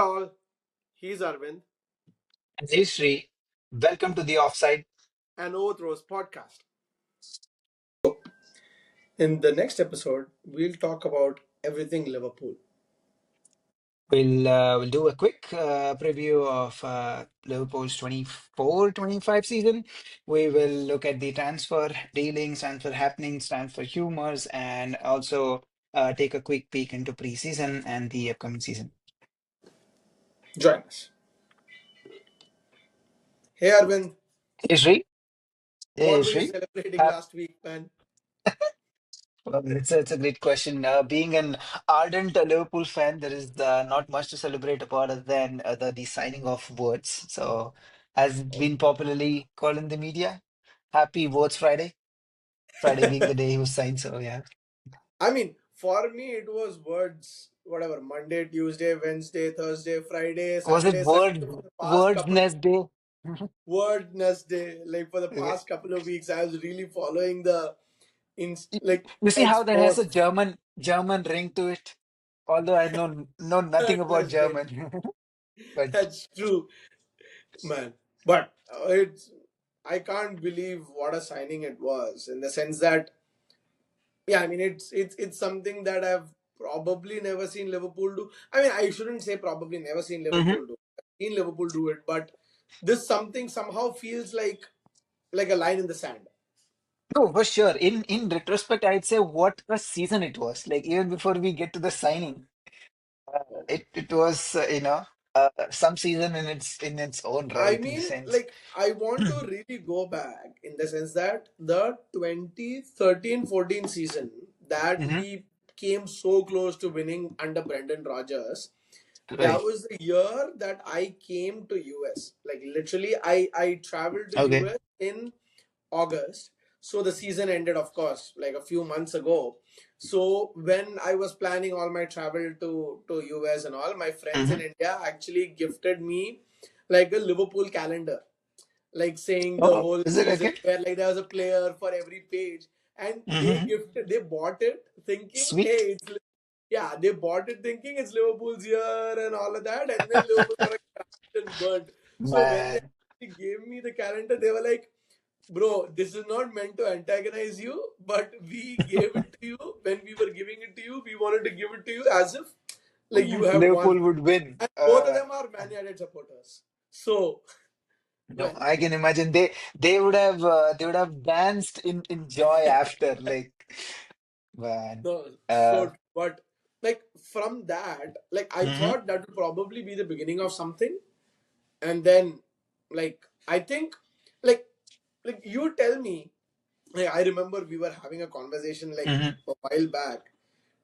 all, he's Arvind Hey Sri, welcome to the offside. and Overthrows podcast. In the next episode, we'll talk about everything Liverpool. We'll do a quick preview of Liverpool's 24-25 season. We will look at the transfer dealings, transfer happenings, transfer humors, and also take a quick peek into preseason and the upcoming season. Join us. Hey Arvind, Hey Sri, hey what were you Sri. celebrating last week, man? Well, it's a great question. Being an ardent Liverpool fan, there is not much to celebrate about other than the signing of words. So, as it's been popularly called in the media, Happy Words Friday. Friday being the day he was signed. So, yeah. I mean, for me, it was words, whatever, Monday, Tuesday, Wednesday, Thursday, Friday, Was it Saturday, Sunday for the past couple of Wordsness Day? wordness day. Like for the Okay. past couple of weeks, I was really following the You like you see how that has a exports. German ring to it? Although I know nothing about Wordness day. German, but That's true. Man, but it's I can't believe what a signing it was in the sense that yeah, I mean it's something that I've probably never seen Liverpool do. I mean, I shouldn't say probably never seen Mhm. Liverpool do. I've seen Liverpool do it, but this something somehow feels like a line in the sand. No, for sure. In retrospect, I'd say what a season it was. Like even before we get to the signing. It was some season in its own I right in the mean, sense. like, I want to really go back in the sense that the 2013-14 season that Hmm. we came so close to winning under Brendan Rodgers, that Right. was the year that I came to US. Like, literally, I traveled to Okay. US in August. So the season ended, of course, like a few months ago. So when I was planning all my travel to US and all, my friends in Hmm. India actually gifted me like a Liverpool calendar, like saying the Oh, whole is it season okay? where like there was a player for every page, and Hmm. they bought it thinking, Sweet. hey, yeah, they bought it thinking it's Liverpool's year and all of that, and then Liverpool got crashed and burnt. So when they Man. actually gave me the calendar, they were like, bro, this is not meant to antagonize you, but we gave it to you when we were giving it to you. We wanted to give it to you as if like you have won. Liverpool would win. And both of them are Man United supporters. So, No, well, I can imagine they would have danced in joy after like man. no, Uh, so, but like from that, like I mhm, thought that would probably be the beginning of something. And then, like, I think, like, like you tell me, like, I remember we were having a conversation like mhm, a while back.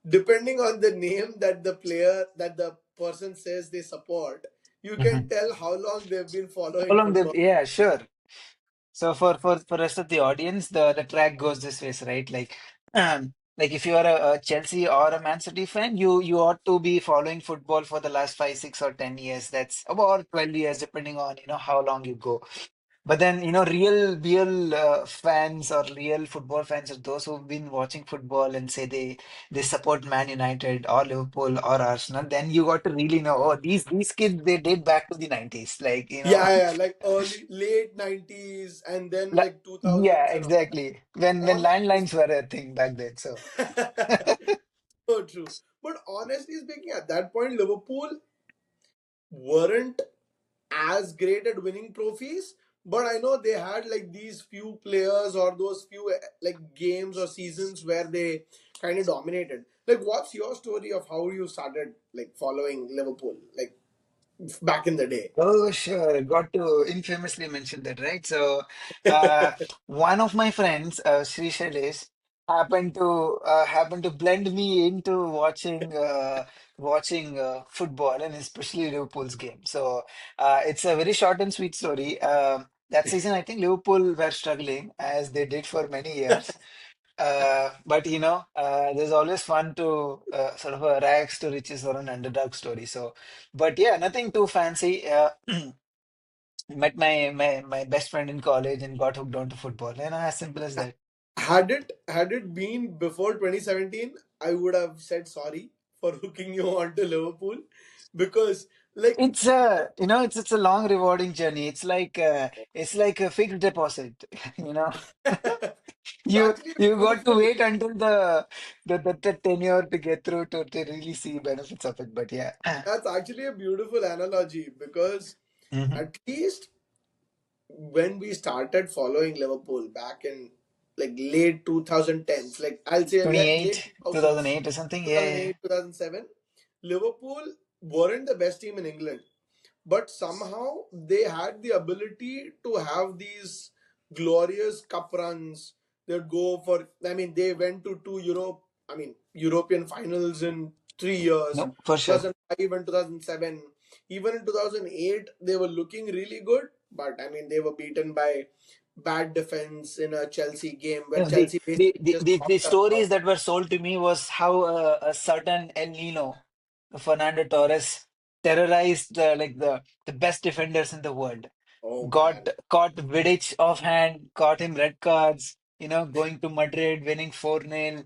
Depending on the name that the person says they support, you can mhm. tell how long they've been How following long football. yeah, sure. So for rest of the audience, the track goes this way, right? Like if you are a Chelsea or a Man City fan, you ought to be following football for the last 5, 6, or 10 years. That's about 12 years, depending on how long you go. But then real fans or real football fans are those who've been watching football and say they support Man United or Liverpool or Arsenal. Then you got to really know, oh, these kids they date back to the 90s, like Yeah, like early late 90s and then Like, like yeah, 2000s and all that. exactly. When Honestly, landlines were a thing back then. So so true. But honestly speaking, at that point, Liverpool weren't as great at winning trophies. But I know they had like these few players or those few like games or seasons where they kind of dominated. Like, what's your story of how you started like following Liverpool like back in the day? oh, sure. Got to infamously mention that, right? So, uh, one of my friends, Sri Shailesh, happened to blend me into watching football and especially Liverpool's game. So, it's a very short and sweet story. That season, I think Liverpool were struggling as they did for many years. But there's always fun to sort of a rags to riches or an underdog story. So, but yeah, nothing too fancy. Met my best friend in college and got hooked onto football. As simple as that. Had it been before 2017, I would have said sorry for hooking you onto Liverpool because Like It's a, it's a long rewarding journey. It's like a fixed deposit, you know. it's You actually a you got to beautiful. wait until the tenure to get through to really see benefits of it. But yeah. That's actually a beautiful analogy because Hmm. at least when we started following Liverpool back in like late 2010s, like I'll say late 28, 2000s, 2008 or something. Yeah, yeah, 2008, 2007, Liverpool weren't the best team in England, but somehow they had the ability to have these glorious cup runs. They'd go for, I mean, they went to two European finals in 3 years, no, for sure. 2005 and 2007. Even in 2008, they were looking really good, but I mean, they were beaten by bad defense in a Chelsea game where You know, the, Chelsea the, basically the, just the, the knocked them out. stories that were sold to me was how a certain El Nino, Fernando Torres, terrorized the best defenders in the world. Oh Got man. caught Vidic offhand, caught him red cards, going to Madrid, winning 4-0,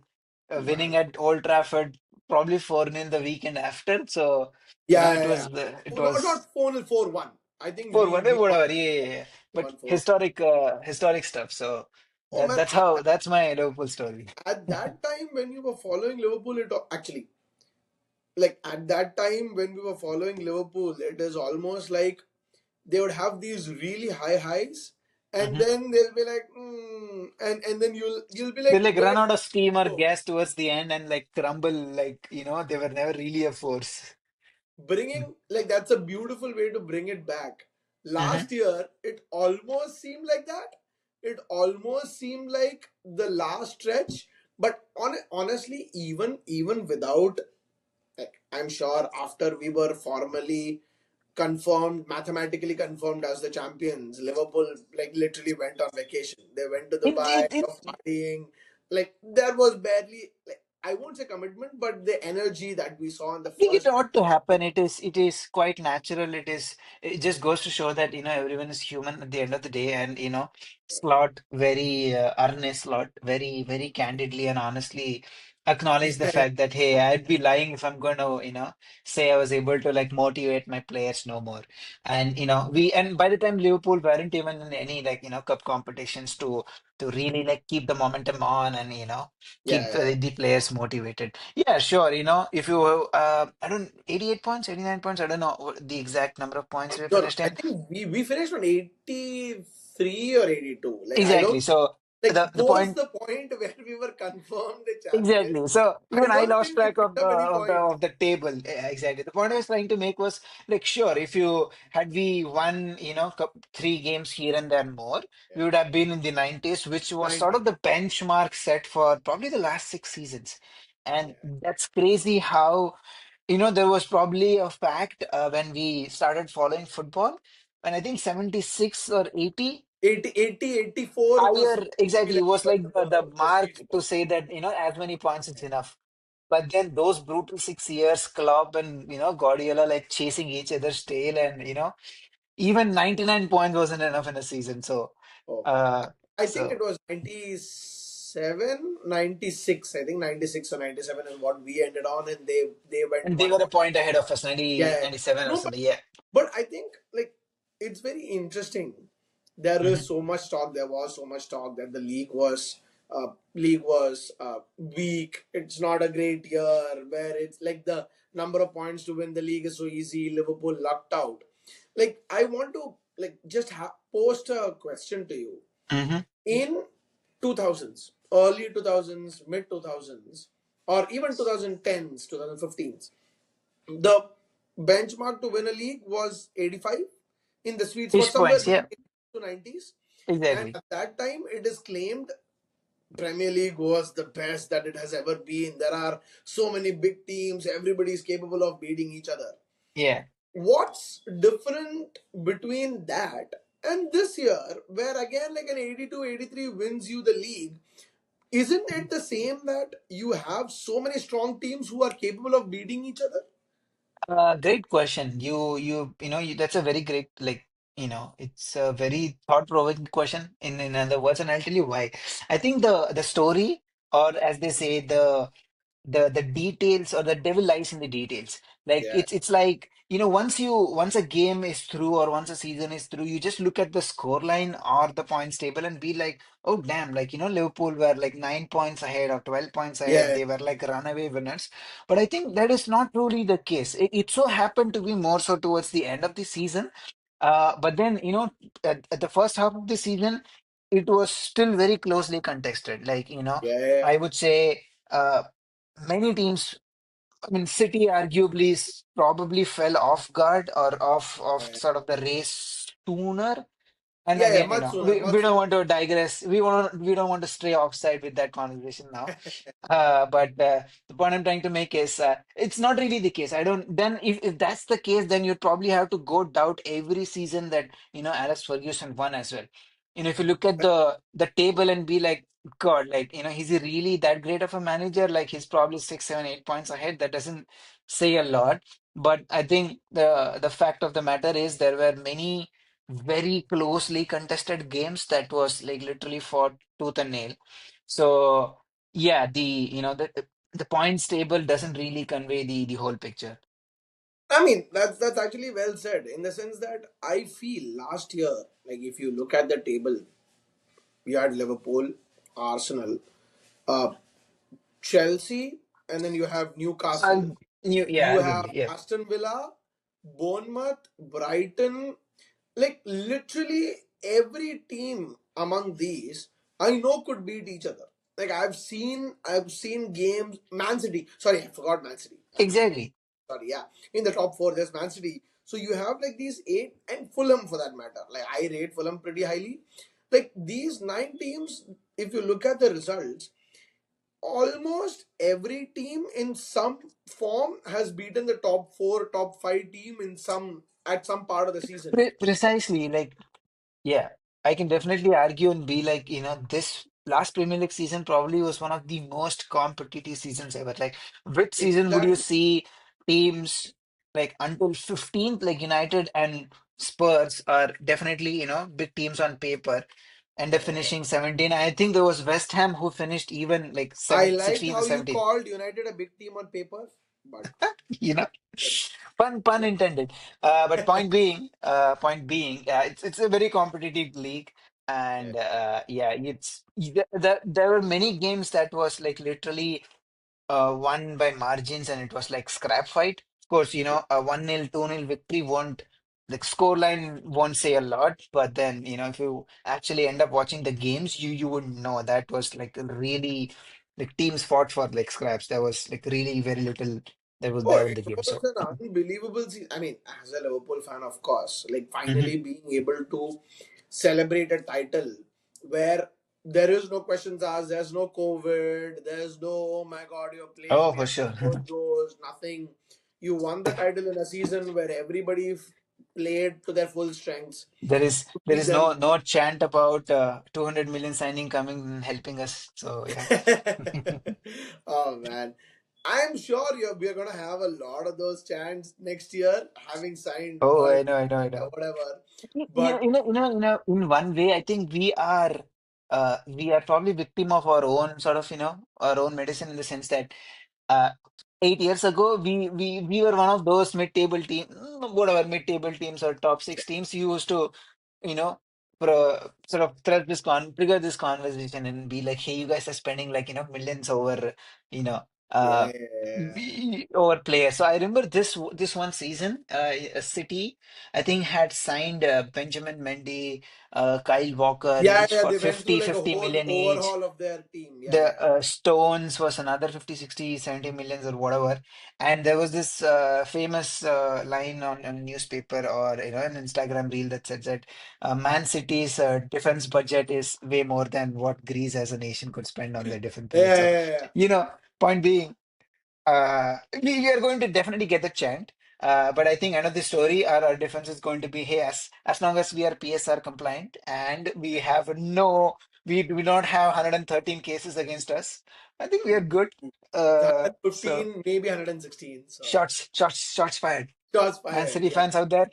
winning Man. at Old Trafford, probably 4-0 the weekend after. So, Yeah, it yeah, yeah. was it Oh, no, was not 4-1. I think 4-1, we won whatever. Yeah, yeah, yeah. But 1-4. historic stuff. So Oh man, that's my Liverpool story. at that time when you were following Liverpool, actually, like at that time when we were following Liverpool, it is almost like they would have these really high highs, and Mhm. then they'll be like, and then you'll be They like, like where run did out of steam it or go? gas towards the end and like crumble, like, they were never really a force. Bringing like that's a beautiful way to bring it back. Hmm. Last year, it almost seemed like that. It almost seemed like the last stretch, but honestly, even without, like, I'm sure after we were formally confirmed, mathematically confirmed as the champions, Liverpool like literally went on vacation. They went to It, Dubai, it, it, partying. Like there was barely, like, I won't say commitment, but the energy that we saw in the think it first. ought to happen. It is quite natural. It just goes to show that, everyone is human at the end of the day. And, Slot very, Arne Slot very, very candidly and honestly acknowledge the Yeah, fact that, hey, I'd be lying if I'm going to, say I was able to like motivate my players no more. And, and by the time Liverpool weren't even in any like, cup competitions to really like keep the momentum on and, yeah, keep yeah. the players motivated. Yeah, sure. If you, I don't, 88 points, 89 points, I don't know the exact number of points we No, no. finished I in. think we finished on 83 or 82. Like I Exactly. don't, So like the post point, the point where we were confirmed the champions. exactly. So I even I don't lost think we track picked of up any of the points. of the table. Yeah, exactly. The point I was trying to make was like, sure, if you had we won, 3 games here and there more, Yeah, we would have been in the 90s, which was sort 90. of the benchmark set for probably the last 6 seasons. And Yeah. that's crazy how, there was probably a fact when we started following football, when I think 76 or 80 80, 84 was higher, maybe exactly, like was like the the sweet mark to spot. say that, as many points is enough. But then those brutal 6 years, Klopp and, Guardiola like chasing each other's tail, and, even 99 points wasn't enough in a season. So, Oh man. uh, I think it so, was 97, 96. I think 96 or 97 is what we ended on, and they went and they one were a point. point ahead of us, Yeah, 90, yeah. 97 or No, something. Yeah. but I think like it's very interesting. There is Hmm. so much talk. There was so much talk that the league was weak. It's not a great year. Where it's like the number of points to win the league is so easy. Liverpool lucked out. Like I want to like just post a question to you. Hmm. In 2000s, early 2000s, mid 2000s, or even 2010s, 2015s, the benchmark to win a league was 85 in the sweet spot, Ish somewhere points. between Yeah, 80 to 90s. And exactly. at that time, it is claimed Premier League was the best that it has ever been. There are so many big teams, everybody is capable of beating each other. Yeah. What's different between that and this year, where again, like an 82, 83 wins you the league? Isn't it the same that you have so many strong teams who are capable of beating each other? Great question. That's a very great, like, it's a very thought-provoking question in other words, and I'll tell you why. I think the story, or as they say, the details, or the devil lies in the details. Like Yeah. it's like once a game is through or once a season is through, you just look at the score line or the points table and be like, oh damn, like Liverpool were like 9 points ahead or 12 points ahead. Yeah, They were like runaway winners. But I think that is not truly the case. It so happened to be more so towards the end of the season. But then, at the first half of the season, it was still very closely contested. Like, yeah, yeah, I would say many teams, I mean, City arguably probably fell off guard or off yeah, sort of the race sooner. And yeah, yeah, again, much sooner, we much don't sooner. want to digress. We don't want to stray offside with that conversation now. But the point I'm trying to make is it's not really the case. I don't. Then if that's the case, then you'd probably have to go doubt every season that Alex Ferguson won as well. If you look at the table and be like, God, like is he really that great of a manager? Like he's probably 6, 7, 8 points ahead. That doesn't say a lot. But I think the fact of the matter is there were many very closely contested games that was like literally fought tooth and nail. So yeah, the points table doesn't really convey the whole picture. I mean, that's actually well said in the sense that I feel last year, like if you look at the table, we had Liverpool, Arsenal, uh, Chelsea, and then you have Newcastle. Yeah, You have arguably, yeah. Aston Villa, Bournemouth, Brighton. Like literally every team among these, I know could beat each other. Like I've seen games. Man City. Sorry, I forgot Man City. Exactly. Sorry, yeah. In the top four, there's Man City. So you have like these eight and Fulham for that matter. Like I rate Fulham pretty highly. Like these nine teams, if you look at the results, almost every team in some form has beaten the top four, top five team in some at some part of the season. Precisely. Like, yeah, I can definitely argue and be like, this last Premier League season probably was one of the most competitive seasons ever. Like, which season would you Exactly. see teams like until 15th, like United and Spurs are definitely, big teams on paper, and they're Yeah. finishing 17. I think there was West Ham who finished even like I 7, liked 16th or how you 17th. called United a big team on paper, but You know, pun yeah, intended. But point being, it's a very competitive league, yeah. and yeah, there were many games that was like literally won by margins, and it was like scrap fight. Of course, a 1-0, 2-0 victory won't like scoreline won't say a lot, but then if you actually end up watching the games, you would know that was like really like teams fought for like scraps. There was like really very little that was Oh, there in it the game. was So. an unbelievable season. I mean, as a Liverpool fan, of course, like Mhm. finally being able to celebrate a title where there is no questions asked, there's no COVID, there's no, oh my God, you're playing Oh, for against the sure. Portos, nothing. You won the title in a season where everybody played to their full strengths There is to there beat is them. no chant about 200 million signing coming and helping us. So yeah. Oh man, I'm sure we are gonna have a lot of those chants next year, having signed Oh, or I know, I know, I know. whatever. Yeah, But in one way, I think we are probably victim of our own sort of, our own medicine in the sense that uh, 8 years ago, we were one of those mid-table team, whatever mid-table teams or top six teams. You used to, you know, sort of trigger this conversation and be like, hey, you guys are spending like millions over, you know, uh, yeah, over players. So I remember this one season, City, I think had signed Benjamin Mendy, Kyle Walker, yeah, each yeah. for They went through 50, like a 50 whole million each. overhaul of their team. Yeah, The yeah, Stones was another 50, 60, 70 millions or whatever. And there was this famous line on a newspaper or an Instagram reel that said that Man City's defense budget is way more than what Greece as a nation could spend on their defense budget. yeah, So, yeah, yeah. you know, point being, we are going to definitely get the chant. But I think end of the story, our defense is going to be, hey, as long as we are PSR compliant and we don't have 113 cases against us, I think we are good. So 115, maybe 116. So shots fired. shots Man fired. City Yeah. fans out there,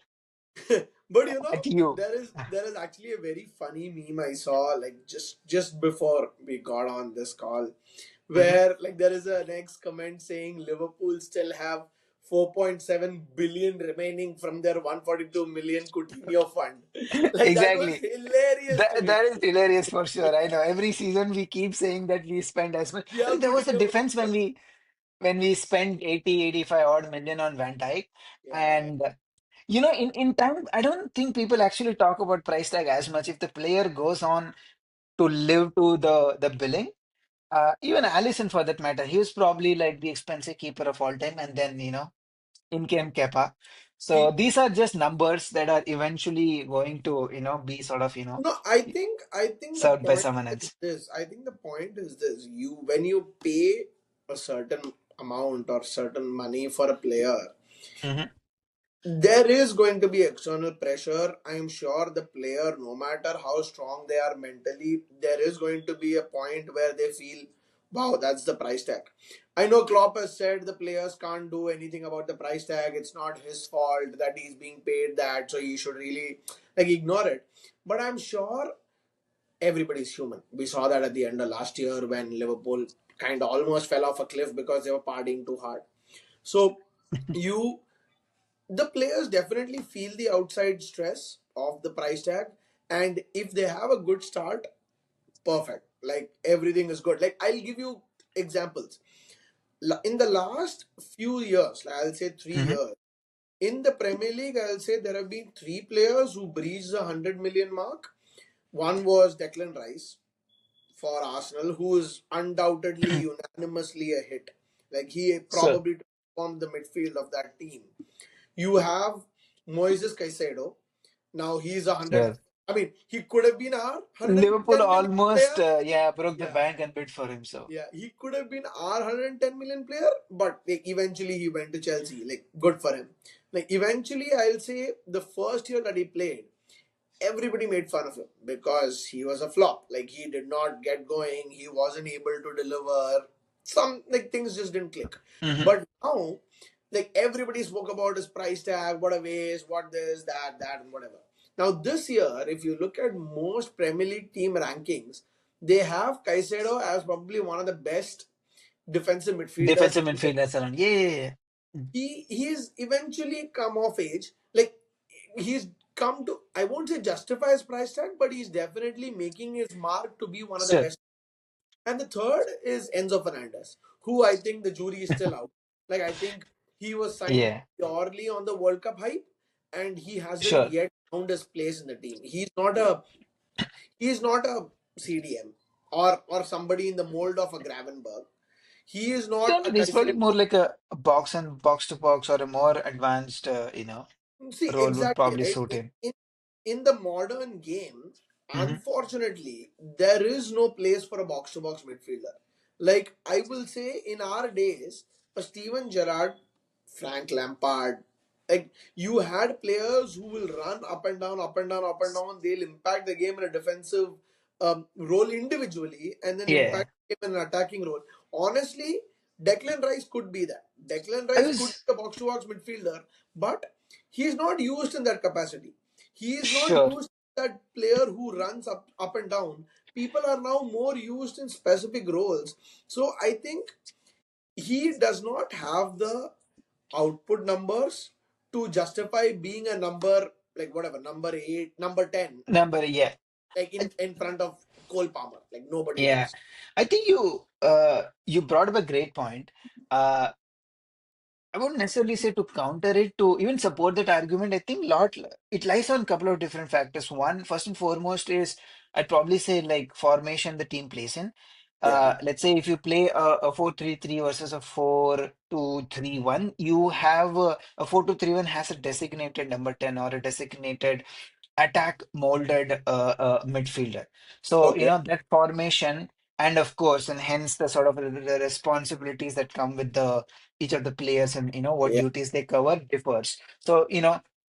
But at you. there is actually a very funny meme I saw like just before we got on this call Mhm. where like there is a next comment saying Liverpool still have 4.7 billion remaining from their 142 million Coutinho fund. Like that was Exactly. hilarious to me. That is hilarious for sure. I know. Every season we keep saying that we spend as much. We I have mean, there was a Coutinho. difference when we spent 80, 85 odd million on Van Dijk. Yeah, And in time, I don't think people actually talk about price tag as much. If the player goes on to live to the billing, even Allison for that matter, he was probably like the expensive keeper of all time, and then in came Kepa. So he these are just numbers that are eventually going to be sort of no. I think the served by point someone is else. this. I think the point is this. You when you pay a certain amount or certain money for a player, Hmm. there is going to be external pressure. I'm sure the player, no matter how strong they are mentally, there is going to be a point where they feel, wow, that's the price tag. I know Klopp has said the players can't do anything about the price tag. It's not his fault that he's being paid that, so he should really like ignore it. But I'm sure everybody's human. We saw that at the end of last year when Liverpool kind of almost fell off a cliff because they were partying too hard. So you the players definitely feel the outside stress of the price tag, and if they have a good start, perfect, like everything is good. Like I'll give you examples. In the last few years, like I'll say three Hmm. years in the Premier League, I'll say there have been three players who breached the 100 million mark. One was Declan Rice for Arsenal, who is undoubtedly unanimously a hit. Like he So probably formed the midfield of that team. You have Moises Caicedo. Now he's a hundred. yeah, I mean, he could have been our Liverpool 110 million player. almost broke the Yeah, bank and bid for him. So yeah, he could have been our 110 million player, but like eventually he went to Chelsea. Like good for him. Like eventually, I'll say the first year that he played, everybody made fun of him because he was a flop. Like he did not get going. He wasn't able to deliver. Some like things just didn't click. hmm But now, like everybody spoke about his price tag, what a waste, what this, that, and whatever. Now this year, if you look at most Premier League team rankings, they have Caicedo as probably one of the best defensive midfielders defensive in the midfielders around. Yeah, yeah, yeah. he's eventually come of age. Like he's come to, I won't say justify his price tag, but he's definitely making his mark to be one of the Sure. best. And the third is Enzo Fernandez, who I think the jury is still out. Like I think he was signed Yeah, purely on the World Cup hype, and he hasn't sure. yet found his place in the team. He's not a CDM or somebody in the mold of a Gravenberg. He is Yeah, not I a mean, he's probably Caicedo. more like a box and box to box or a more advanced, See, role would exactly, probably right? suit him. In the modern game, Hmm. unfortunately, there is no place for a box to box midfielder. Like, I will say, in our days, a Steven Gerrard, Frank Lampard, like, you had players who will run up and down, up and down, up and down. They'll impact the game in a defensive role individually and then Yeah, impact the game in an attacking role. Honestly, Declan Rice could be that. Declan I Rice could was be a box to box midfielder, but he's not used in that capacity. He is not sure. used that player who runs up and down. People are now more used in specific roles. So I think he does not have the output numbers to justify being a number like whatever number 8, number 10, Number, yeah. like in front of Cole Palmer. Like nobody Yeah, does. I think you brought up a great point. Uh, I wouldn't necessarily say to counter it, to even support that argument. I think lot it lies on a couple of different factors. One, first and foremost, is I'd probably say like formation the team plays in. Yeah, Let's say if you play a 4-3-3 versus a 4-2-3-1, you have a 4-2-3-1 has a designated number 10 or a designated attack molded midfielder. So, okay, that formation, and of course, and hence the sort of the responsibilities that come with the each of the players, and what yeah, duties they cover differs. So,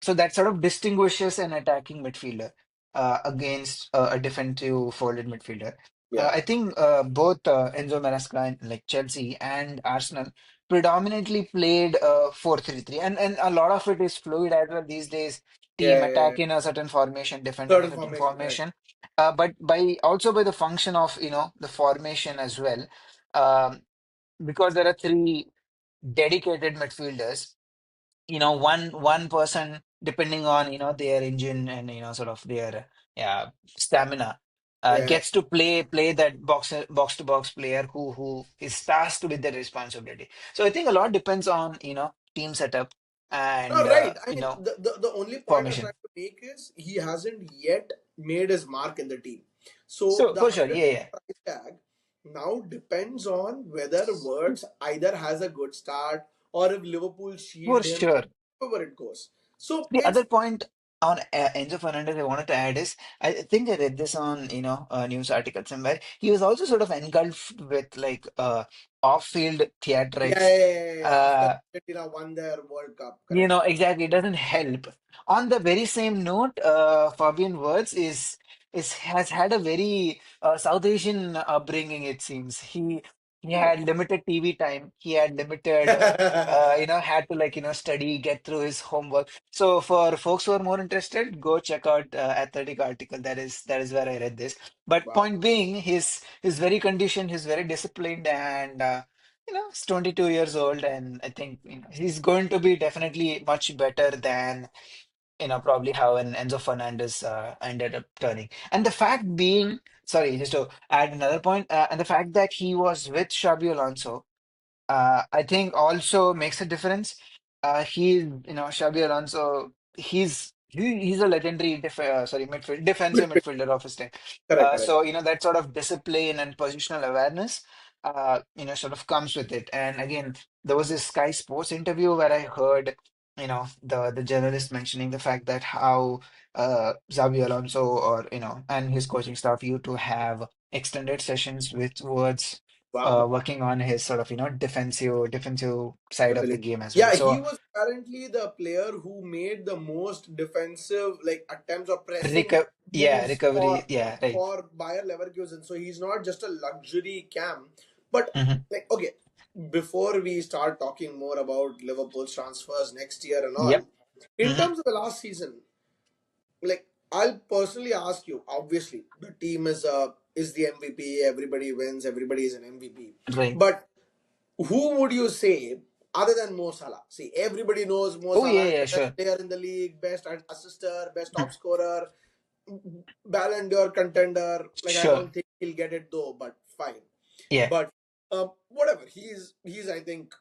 so that sort of distinguishes an attacking midfielder against a defensive folded midfielder. yeah, I think both Enzo Maresca and like Chelsea and Arsenal predominantly played 4-3-3, and a lot of it is fluid as well these days. Team yeah, yeah, yeah. attack in a certain formation, defend in a Certain certain formation, correct. formation, but by the function of the formation as well, um, because there are three dedicated midfielders. one person, depending on their engine and sort of their stamina, Yeah. gets to play that box to box player who is tasked with the responsibility. So I think a lot depends on team setup No, and right. I mean, the only point I was formation. trying to make is he hasn't yet made his mark in the team. So So the for sure, 100 yeah, yeah, price tag now depends on whether Wirtz either has a good start or if Liverpool for shield him, sure. however it goes. So The it's other point on Enzo Fernandez I wanted to add is I think I read this on a news article somewhere. He was also sort of engulfed with like off-field yeah, theatrics. yeah, yeah, yeah, yeah. After Uh, Argentina won their World Cup, correct? exactly, it doesn't help. On the very same note, Fabian Wirtz is has had a very South Asian upbringing. It seems he Oh. had limited TV time. He had limited, had to like study, get through his homework. So for folks who are more interested, go check out Athletic article. That is where I read this. But Wow. point being, he's very conditioned, he's very disciplined, and he's 22 years old, and I think he's going to be definitely much better than probably how an Enzo Fernandez ended up turning. And the fact being, sorry, just to add another point, and the fact that he was with Xabi Alonso, I think also makes a difference. Xabi Alonso, he's a legendary defensive Midfield. midfielder of his time. Correct, correct. So that sort of discipline and positional awareness, sort of comes with it. And again, there was this Sky Sports interview where I heard, the journalist mentioning the fact that how Xabi Alonso or and his coaching staff used to have extended sessions with words Wow. working on his sort of defensive side of the Ability. game as well. Yeah, he So was apparently the player who made the most defensive like attempts or pressing moves recovery, yeah, right. for Bayer Leverkusen. So he's not just a luxury cam, but Hmm. like okay, before we start talking more about Liverpool's transfers next year and all, Yep. in Hmm. terms of the last season, like I'll personally ask you. Obviously, the team is the MVP. Everybody wins. Everybody is an MVP. Right. But who would you say other than Mo Salah? See, everybody knows Mo Oh yeah, Salah is yeah, the best sure. player in the league, best assister, best top Mm. scorer, Ballon d'Or contender. Like I Sure. don't think he'll get it though, but fine. Yeah. But whatever, he's I think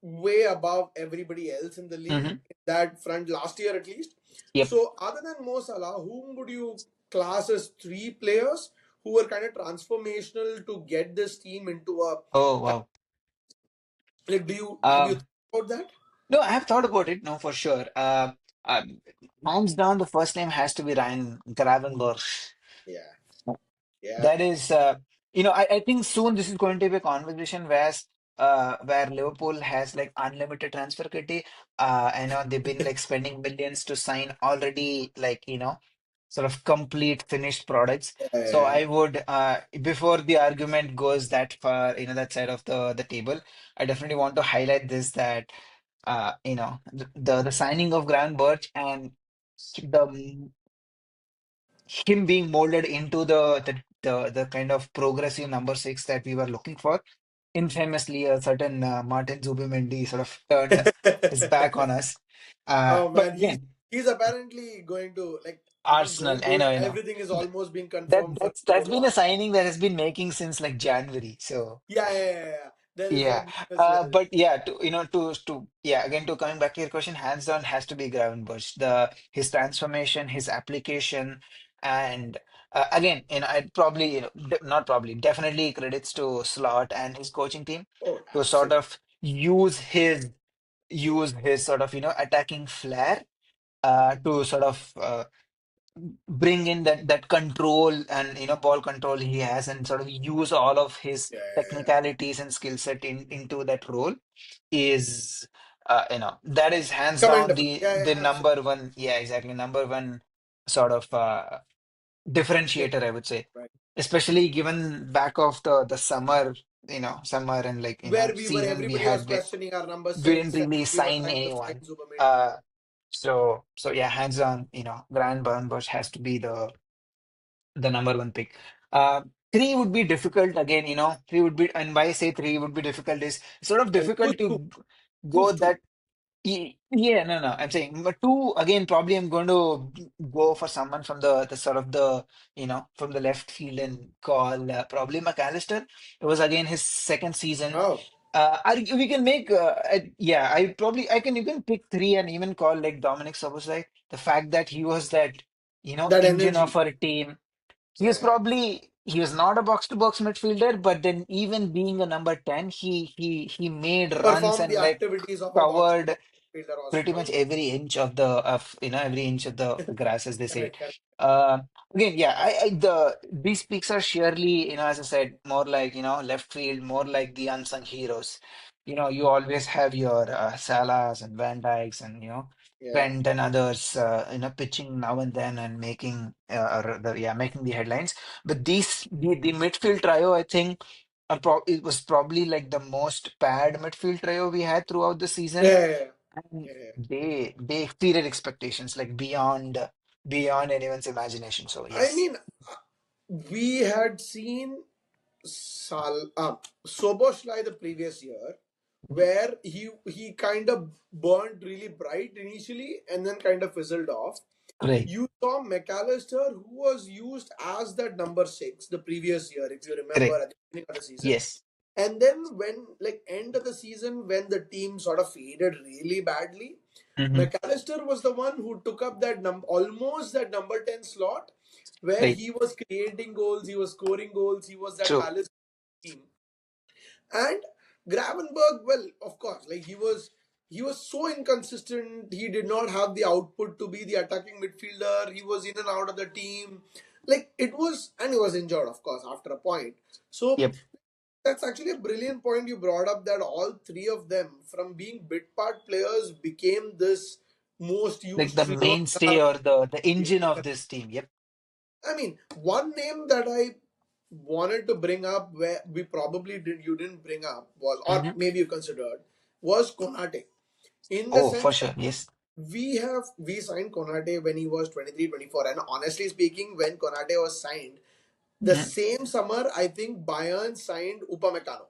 way above everybody else in the league Hmm. in that front last year at least. Yep. So other than Mo Salah, whom would you class as three players who were kind of transformational to get this team into a Oh wow. like? Do you have you Um, thought about that? no, I have thought about it. No, for sure. Um, Hands down, the first name has to be Ryan Gravenberch. Yeah, yeah. That is, I think soon this is going to be a conversation where Liverpool has like unlimited transfer equity. I know they've been like spending millions to sign already like, sort of complete finished products. So Yeah. I would, before the argument goes that far, that side of the table, I definitely want to highlight this that, the signing of Grant Birch and the him being molded into the kind of progressive number six that we were looking for. Infamously, a certain Martin Zubimendi sort of turned his back on us. Oh But man, again, he's apparently going to like not Arsenal, going I to. know, Everything is Th- almost being that confirmed for that's him to go that's to been a Arsenal. signing that has been making since like January. So Yeah, yeah, yeah, yeah. There is yeah, that news as well. but yeah, again to coming back to your question, hands down has to be Gravenberch. The his transformation, his application, and again, I'd probably, not probably, definitely credits to Slot and his coaching team Oh, to sort absolutely. of use his sort of attacking flair to sort of bring in that control and ball control he has and sort of use all of his Yeah, yeah, yeah. technicalities and skill set into that role is that is hands down Commendable. the Yeah, the yeah, absolutely. number one, yeah, exactly, number one sort of Thing, differentiator, I would say, right. especially given back of the summer and like Where we were, season everybody was questioning our number we didn't six, and really we were sign trying to sign anyone. Zubamendi. uh so yeah, hands down, Grant Burnbush has to be the number one pick. Uh, Three would be difficult again, three would be, and why I say three would be difficult is sort of And who's difficult to two? go Who's two? that. Yeah, no, no. I'm saying, but two again. Probably, I'm going to go for someone from the sort of the from the left field and call probably McAllister. It was again his second season. Oh, We can make yeah. I can, you can pick three and even call like Dominic Szoboszlai. The fact that he was that that engine energy. of our team. Yeah. He was not a box to box midfielder, but then even being a number 10, he made runs Perform the and like activities of a box to covered box midfielder pretty also. much every inch of the every inch of the grass, as they say it. Correct, correct. Uh, Again, yeah, these picks are surely, as I said, more like, left field, more like the unsung heroes. You always have your Salahs and Van Dijks and Yeah. Trent and others pitching now and then and making making the headlines. But the midfield trio, I think, it was probably like the most paired midfield trio we had throughout the season, Yeah. Yeah. and Yeah. Yeah. they exceeded expectations like beyond anyone's imagination. So I yes, mean, we had seen Soboslai the previous year, mhm, where he kind of burned really bright initially and then kind of fizzled off. right, You saw McAllister, who was used as that number six the previous year, if you remember correct, at the beginning of the season. yes, And then when like end of the season, when the team sort of faded really badly, hmm, McAllister was the one who took up that almost that number 10 slot, where right, he was creating goals, he was scoring goals, he was that true, ballast team. And Gravenberg, well, of course, like he was so inconsistent. He did not have the output to be the attacking midfielder. He was in and out of the team. Like it was, and he was injured, of course, after a point. So yep, that's actually a brilliant point you brought up, that all three of them, from being bit part players, became this most like used the trio in mainstay our or the team. engine of this team. Yep. I mean, one name that I wanted to bring up, where we probably did you didn't bring up, was, or Hmm. maybe you considered, was Konate. In the Oh, for sense sure, that yes. we signed Konate when he was 23, 24, and honestly speaking, when Konate was signed, the Mhm. same summer, I think Bayern signed Upamecano.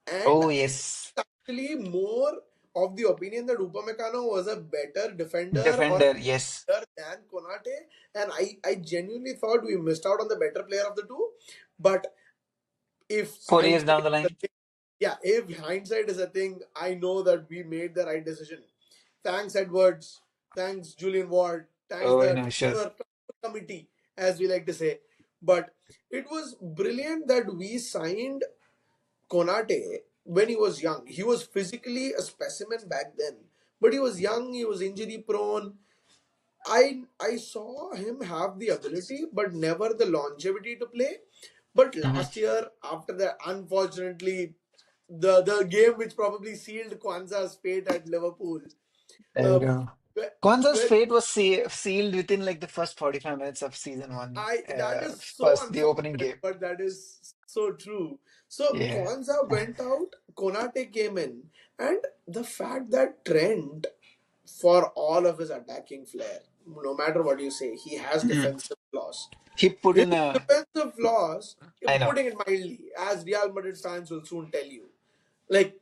And Oh, yes, actually more of the opinion that Upamecano was a better defender or defender, yes. better than Konate, and I genuinely thought we missed out on the better player of the two. But if 4 years hindsight down the is a line. thing, yeah, if hindsight is a thing, I know that we made the right decision. Thanks Edwards, thanks Julian Ward, thanks Oh, the sure. transfer committee, as we like to say. But it was brilliant that we signed Konate when he was young. He was physically a specimen back then, but he was young. He was injury prone. I saw him have the ability, but never the longevity to play. But Hmm. last year, after that, unfortunately, the game which probably sealed Kwanzaa's fate at Liverpool, There you uh, go. where, Kwanzaa's where fate was sealed within like the first 45 minutes of season one, that is so first the opening unfortunate, game. but that is so true. So Yeah. Kwanzaa went out, Konate came in, and the fact that Trent, for all of his attacking flair, no matter what you say, he has Mhm. defensive flaws. He put His in a, defensive flaws, I know. putting it mildly, as Real Madrid fans will soon tell you, like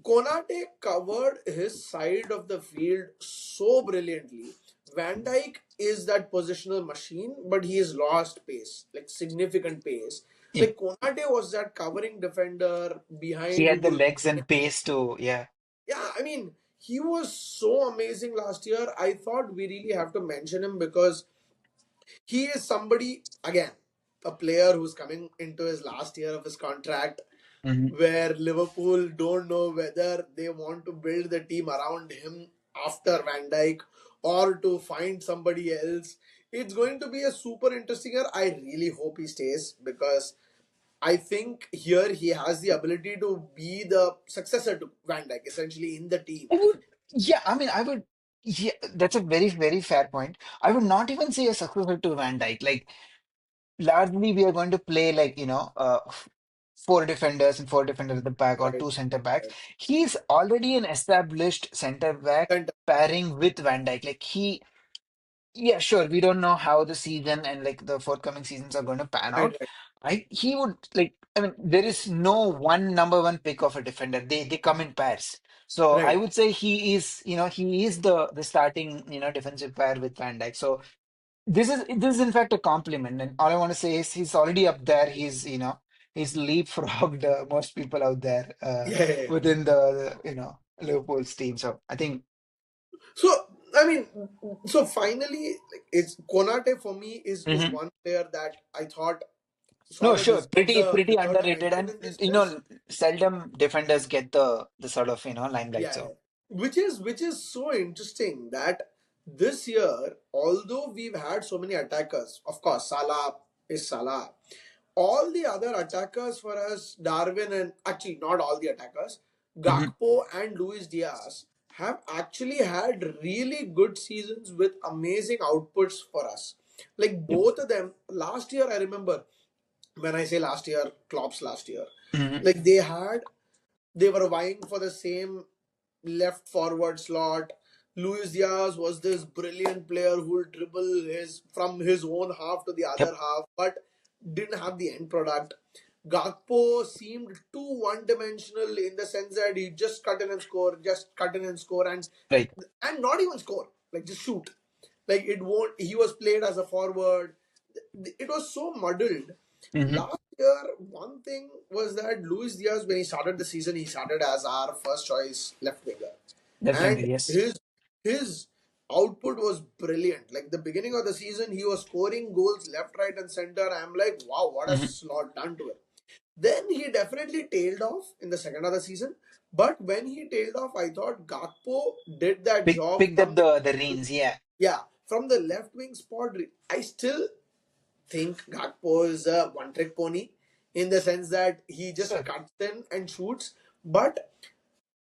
Konate covered his side of the field so brilliantly. Van Dijk is that positional machine, but he has lost pace, like significant pace. He, Like Konate was that covering defender he behind who had the will. legs and pace to, yeah. Yeah, I mean, he was so amazing last year. I thought we really have to mention him because he is somebody, again, a player who's coming into his last year of his contract, Hmm. where Liverpool don't know whether they want to build the team around him after Van Dijk or to find somebody else. It's going to be a super interesting year. I really hope he stays because I think here he has the ability to be the successor to Van Dijk, essentially in the team. I would, yeah, I mean, I would, yeah, that's a very, very fair point. I would not even say a successor to Van Dijk. Like, largely, we are going to play like, four defenders and four defenders at the back or Right. two center backs. Right. He's already an established center back Center. pairing with Van Dijk. Like, yeah, sure, we don't know how the season and like the forthcoming seasons are going to pan Right. out. Right. He would like. I mean, there is no one number one pick of a defender. They come in pairs. So I Right. would say he is the starting, defensive pair with Van Dijk. So this is in fact a compliment. And all I want to say is he's already up there. He's leapfrogged most people out there Yeah, yeah, yeah. within the Liverpool's team. So I think So I mean, so finally, like, it's Konate for me is Mhm. one player that I thought No, sort of sure, deserved pretty deserved a underrated, mention and in this list. seldom defenders get the sort of limelight. Yeah, So. yeah. Which is so interesting that this year, although we've had so many attackers, of course, Salah is Salah. All the other attackers for us, Darwin and actually not all the attackers, Mhm. Gakpo and Luis Diaz have actually had really good seasons with amazing outputs for us. Like Yep. both of them, last year I remember when I say last year, Klopp's last year, Mhm. like they were vying for the same left forward slot. Luis Diaz was this brilliant player who would dribble his from his own half to the other Yep. half, but didn't have the end product. Gakpo seemed too one-dimensional in the sense that he just cut in and score, just cut in and score, Right. and not even score, like just shoot. Like it won't. He was played as a forward. It was so muddled. Mhm. Last year, one thing was that Luis Diaz, when he started the season, he started as our first choice left winger, Definitely, and yes. his output was brilliant. Like the beginning of the season, he was scoring goals left, right, and center. I'm like, wow, what a Mhm. slot done to him. Then he definitely tailed off in the second of the season. But when he tailed off, I thought Gakpo did that job Picked up from the the reins. Yeah. yeah from the left wing spot. I still think Gakpo is a one trick pony in the sense that he just Sure. cuts in and shoots. But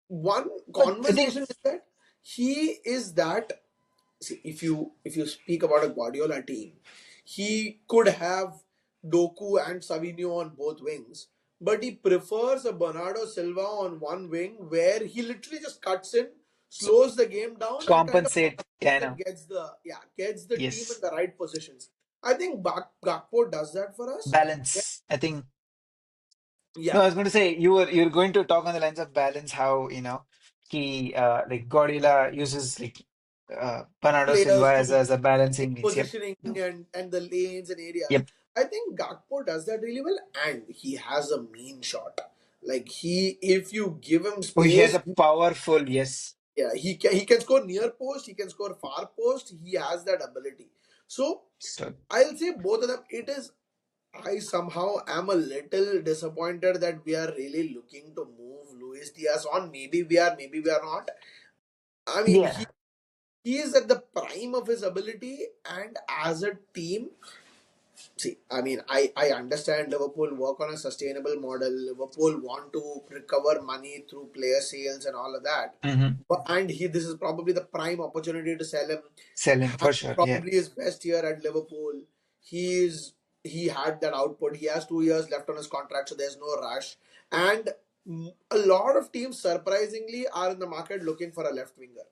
one But I think conversation is that he is that. See, if you speak about a Guardiola team, he could have Doku and Savinho on both wings, but he prefers a Bernardo Silva on one wing where he literally just cuts in, so slows the game down, and kind of compensate. Yeah, I and know. gets the team in Yes. the right positions. I think Gakpo does that for us. Yeah, Balance. I think. No, yeah, I was going to say you were going to talk on the lines of balance. How he like Guardiola uses like Bernardo Silva players to as a balancing means. Yep. positioning No. and the lanes and areas. Yep. I think Gakpo does that really well, and he has a mean shot. Like if you give him Oh, he has space, a powerful yes. yeah, he can score near post, he can score far post. He has that ability. So So I'll say both of them. It is I somehow am a little disappointed that we are really looking to move Luis Diaz on. Maybe we are not. I mean, he yeah. he is at the prime of his ability, and as a team, see, I mean, I understand Liverpool work on a sustainable model. Liverpool want to recover money through player sales and all of that. Hmm. But and this is probably the prime opportunity to sell him. Sell him for sure. Yeah. Probably his best year at Liverpool. He had that output. He has 2 years left on his contract, so there's no rush. And a lot of teams surprisingly are in the market looking for a left winger.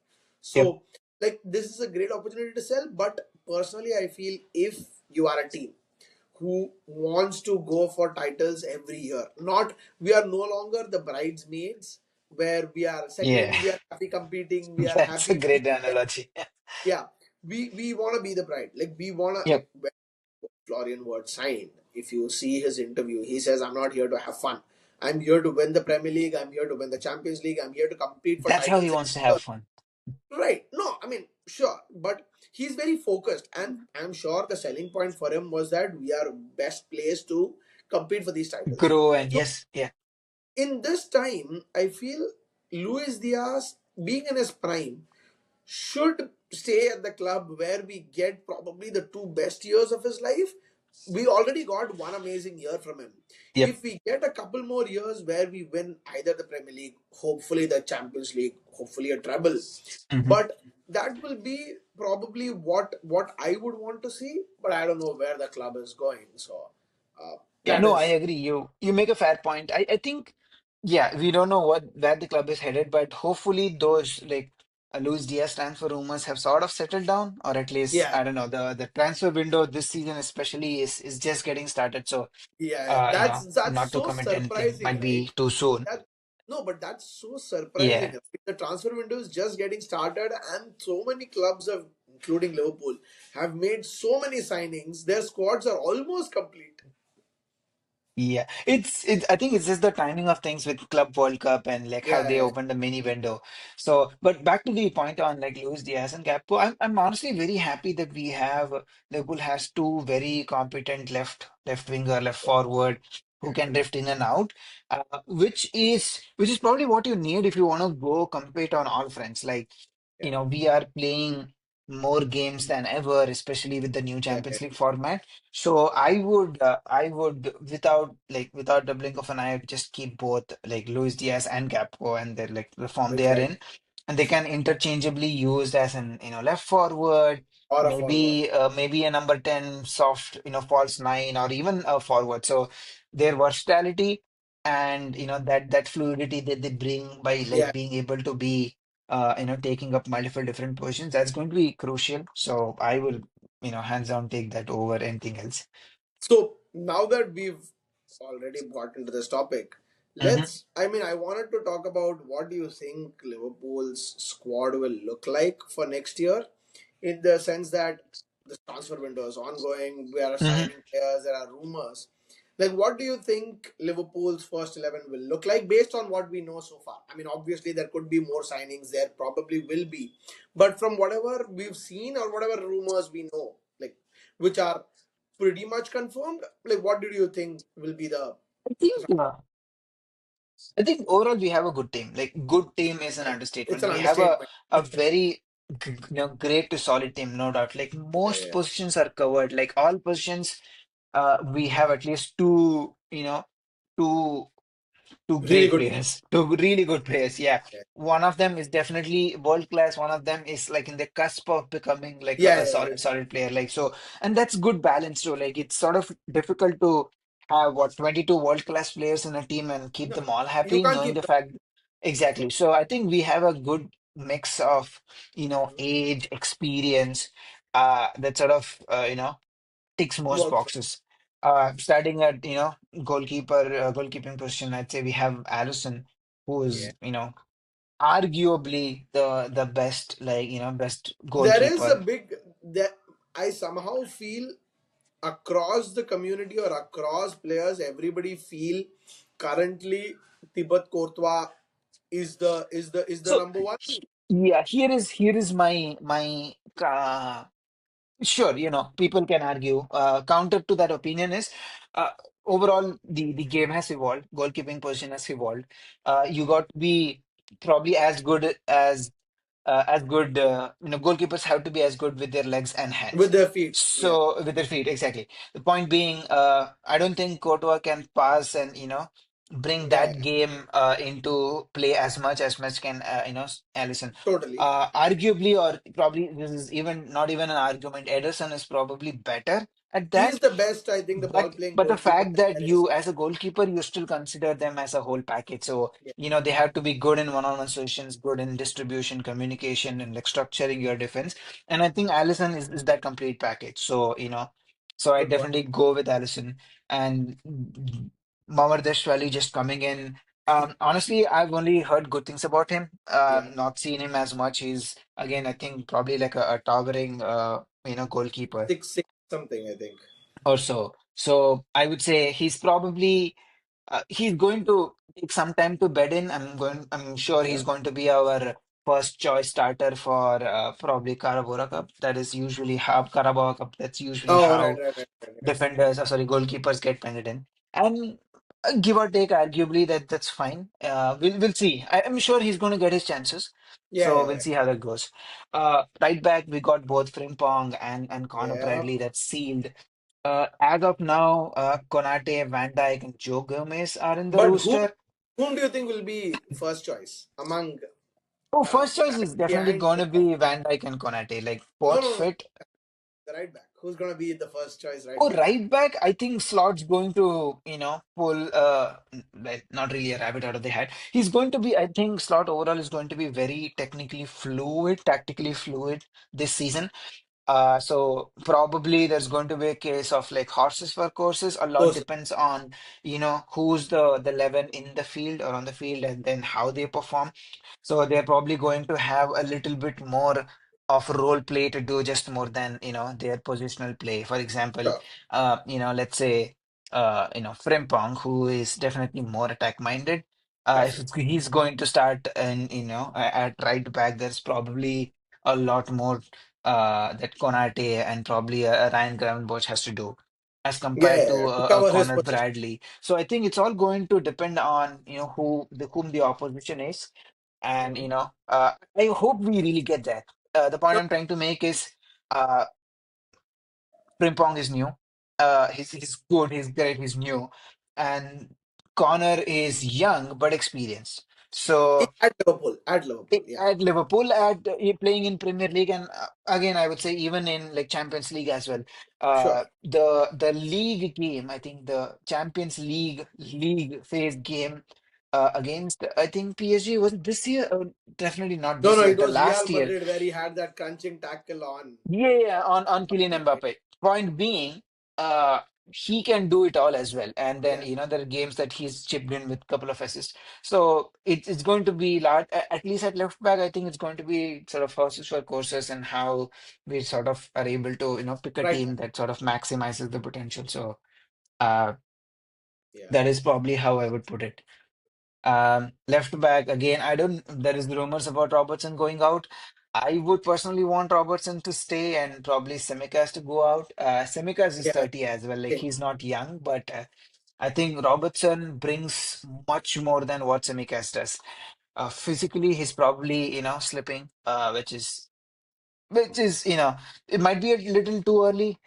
Yep. So like this is a great opportunity to sell. But personally, I feel if you are a team who wants to go for titles every year. Not we are no longer the bridesmaids where we are Yeah. second, we are happy competing, we are That's a happy being great analogy. yeah. We want to be the bride. Like we want to. Yep. When Florian Wirtz signed, if you see his interview, he says, "I'm not here to have fun. I'm here to win the Premier League. I'm here to win the Champions League. I'm here to compete for That's how he titles wants to every have year." fun. Right? No, I mean, sure, but he's very focused, and I'm sure the selling point for him was that we are best placed to compete for these titles. Grow and So yes. Yeah. in this time, I feel Luis Diaz being in his prime should stay at the club where we get probably the two best years of his life. We already got one amazing year from him. Yep. If we get a couple more years where we win either the Premier League, hopefully the Champions League, hopefully a treble, Hmm. but that will be probably what I would want to see. But I don't know where the club is going. So Yeah, that no, I is agree. You make a fair point. I think, yeah, we don't know where the club is headed, but hopefully those like Luis Diaz transfer rumors have sort of settled down, or at least Yeah, I don't know, the transfer window this season especially is just getting started. So yeah. That's not to so commit anything, surprising, might right? be too soon. That no, but that's so surprising. Yeah. Right? The transfer window is just getting started, and so many clubs have, including Liverpool, have made so many signings. Their squads are almost complete. Yeah, it's. I think it's just the timing of things with Club World Cup and like how Yeah, they yeah, opened the mini window. So, but back to the point on like Luis Diaz and Gakpo, I'm honestly very happy that we have Liverpool has two very competent left winger, left forward who can actually, drift in and out, which is probably what you need if you want to go compete on all fronts. Like yeah, we are playing more games than ever, especially with the new yeah, yeah. Champions League format. So I would, without the blink of an eye, just keep both like Luis Diaz and Gapco and they're like the form they are Exactly. in, and they can interchangeably used as an left forward, Or a forward. maybe a number 10 soft false nine or even a forward. So their versatility and that fluidity that they bring by Yeah. like being able to be taking up multiple different positions, that's going to be crucial. So I will hands down take that over anything else. So now that we've already got into this topic, Hmm. I mean, I wanted to talk about what do you think Liverpool's squad will look like for next year, in the sense that the transfer window is ongoing, we are Hmm. signing players, there are rumors. Like, what do you think Liverpool's first 11 will look like based on what we know so far? I mean, obviously, there could be more signings, there probably will be. But from whatever we've seen or whatever rumors we know, like, which are pretty much confirmed, like, what do you think will be the. I think I think overall we have a good team. Like good team is an It's understatement. an We have a understatement. a very great to solid team, no doubt. Like Yeah, most yeah. positions are covered. Like all positions, we have at least two two Really great good. players, two really good players. Yeah. Yeah, One of them is definitely world class. One of them is like in the cusp of becoming like yeah, a yeah, yeah. solid player. Like so, and that's good balance too. Like it's sort of difficult to have 22 world class players in a team and keep No, them all you happy, can't knowing keep the them. fact exactly. So I think we have a good mix of age, experience, that sort of ticks most Work for. boxes. Starting at goalkeeping position, I'd say we have Allison, who Yeah. is arguably the best best There is a goalkeeper. big that I somehow feel across the community or across players, everybody feel currently Thibaut Courtois is the So number one. yeah, here is my sure, people can argue. Counter to that opinion is overall the game has evolved, goalkeeping position has evolved. You got to be probably as good goalkeepers have to be as good with their legs and hands, With their feet. Yeah, so with their feet exactly. The point being, I don't think Courtois can pass and bring yeah, that yeah. game into play as much can Allison. Totally. Arguably, or probably this is even not even an argument, Ederson is probably better at He is that. the best, I think, the ball playing But the goalkeeper fact that that there is. you, as a goalkeeper, you still consider them as a whole package. So, Yeah, they have to be good in one-on-one situations, good in distribution, communication, and like structuring your defense. And I think Allison is that complete package. So, so I good point. definitely go with Allison and Mamardash Valley just coming in. Honestly, I've only heard good things about him. Yeah, Not seen him as much. He's again, I think, probably like a towering, goalkeeper 6-6 something, I think. or so. So I would say he's going to take some time to bed in. I'm sure Yeah. he's going to be our first choice starter for probably Carabao Cup. That is usually how Carabao Cup. That's usually Oh, right, how right, right, right, right. defenders, sorry, goalkeepers get pended in. And give or take, arguably that's fine. We'll see. I'm sure he's going to get his chances. Yeah, So yeah, we'll yeah. see how that goes. Right back, we got both Frimpong and Connor Yeah. Bradley. That's sealed. As of now, Konate, Van Dijk, and Joe Gomez are in the But rooster. whom do you think will be first choice among Oh, first choice is Konate definitely and going to Frimpong? be Van Dijk and Konate. Like No, both no, no. fit. The right back. Who's gonna be the first choice right Oh, back? right back, I think Slot's going to, pull like not really a rabbit out of the hat. He's going to be, I think Slot overall is going to be very technically fluid, tactically fluid this season. So probably there's going to be a case of like horses for courses. A lot Course. depends on, who's the 11 in the field or on the field and then how they perform. So they're probably going to have a little bit more of role play to do just more than, their positional play. For example, Sure. let's say, Frimpong, who is definitely more attack minded. If Definitely. he's going to start and, at right back, there's probably a lot more that Konate and probably Ryan Gravenberch has to do as Yeah, compared yeah, to yeah, to cover his Connor position. Bradley. So I think it's all going to depend on whom the opposition is, and Mhm. I hope we really get that. The point Sure. I'm trying to make is uh, Frimpong is new. He's good. He's great. He's new, and Connor is young but experienced. So At Liverpool. At Liverpool. Yeah. at Liverpool, playing in Premier League, and again, I would say even in like Champions League as well. Sure. The league game, I think the Champions League phase game against I think PSG was it this year. Definitely not No, this no, year. it The was Real last year. Madrid where he had that crunching tackle on. Yeah, yeah, on Kylian Mbappe. Point being, uh, he can do it all as well. And then, Yeah. there are games that he's chipped in with a couple of assists. So it's going to be large, at least at left back, I think it's going to be sort of horses for courses and how we sort of are able to, pick a Right team back. that sort of maximizes the potential. So uh, Yeah. that is probably how I would put it. Left back again. I don't. There is rumors about Robertson going out. I would personally want Robertson to stay and probably Simicast to go out. Simicast is Yeah. 30 as well. Like Same. he's not young, but I think Robertson brings much more than what Simicast does. Physically, he's probably slipping, which is it might be a little too early.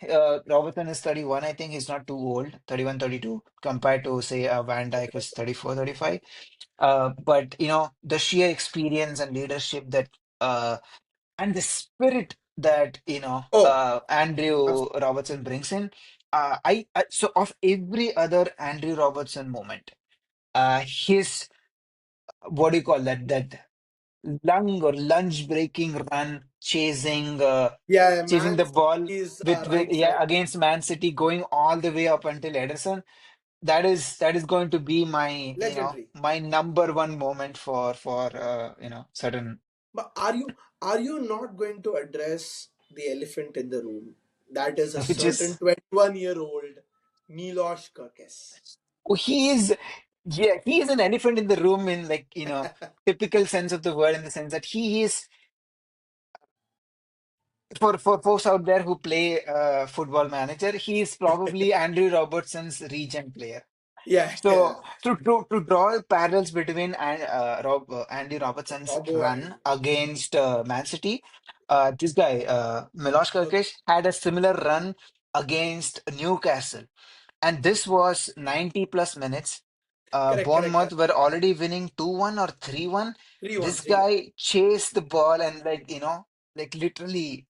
Robertson is 31. I think he's not too old. 31, 32 compared to say Van Dijk is 34, 35. But the sheer experience and leadership that and the spirit that Oh, Andrew absolutely. Robertson brings in. So of every other Andrew Robertson moment, his what do you call that lunge breaking run Yeah, chasing Man the ball City's with right side. yeah against Man City going all the way up until Ederson. That is going to be my Legendary. my number one moment for certain But are you not going to address the elephant in the room? That is a which certain is 21-year-old Milos Kerkez. oh, he is an elephant in the room in like typical sense of the word, in the sense that he is for folks out there who play football manager, he is probably Andrew Robertson's regen player. Yeah, yeah. So to draw parallels between Andy Robertson's Robbo run and against Man City, this guy Milos okay. Kerkez had a similar run against Newcastle, and this was 90 plus minutes. Correct, correct, Bournemouth correct. were already winning 2-1 or 3-1. 3-1, This 3-1. guy chased the ball and like literally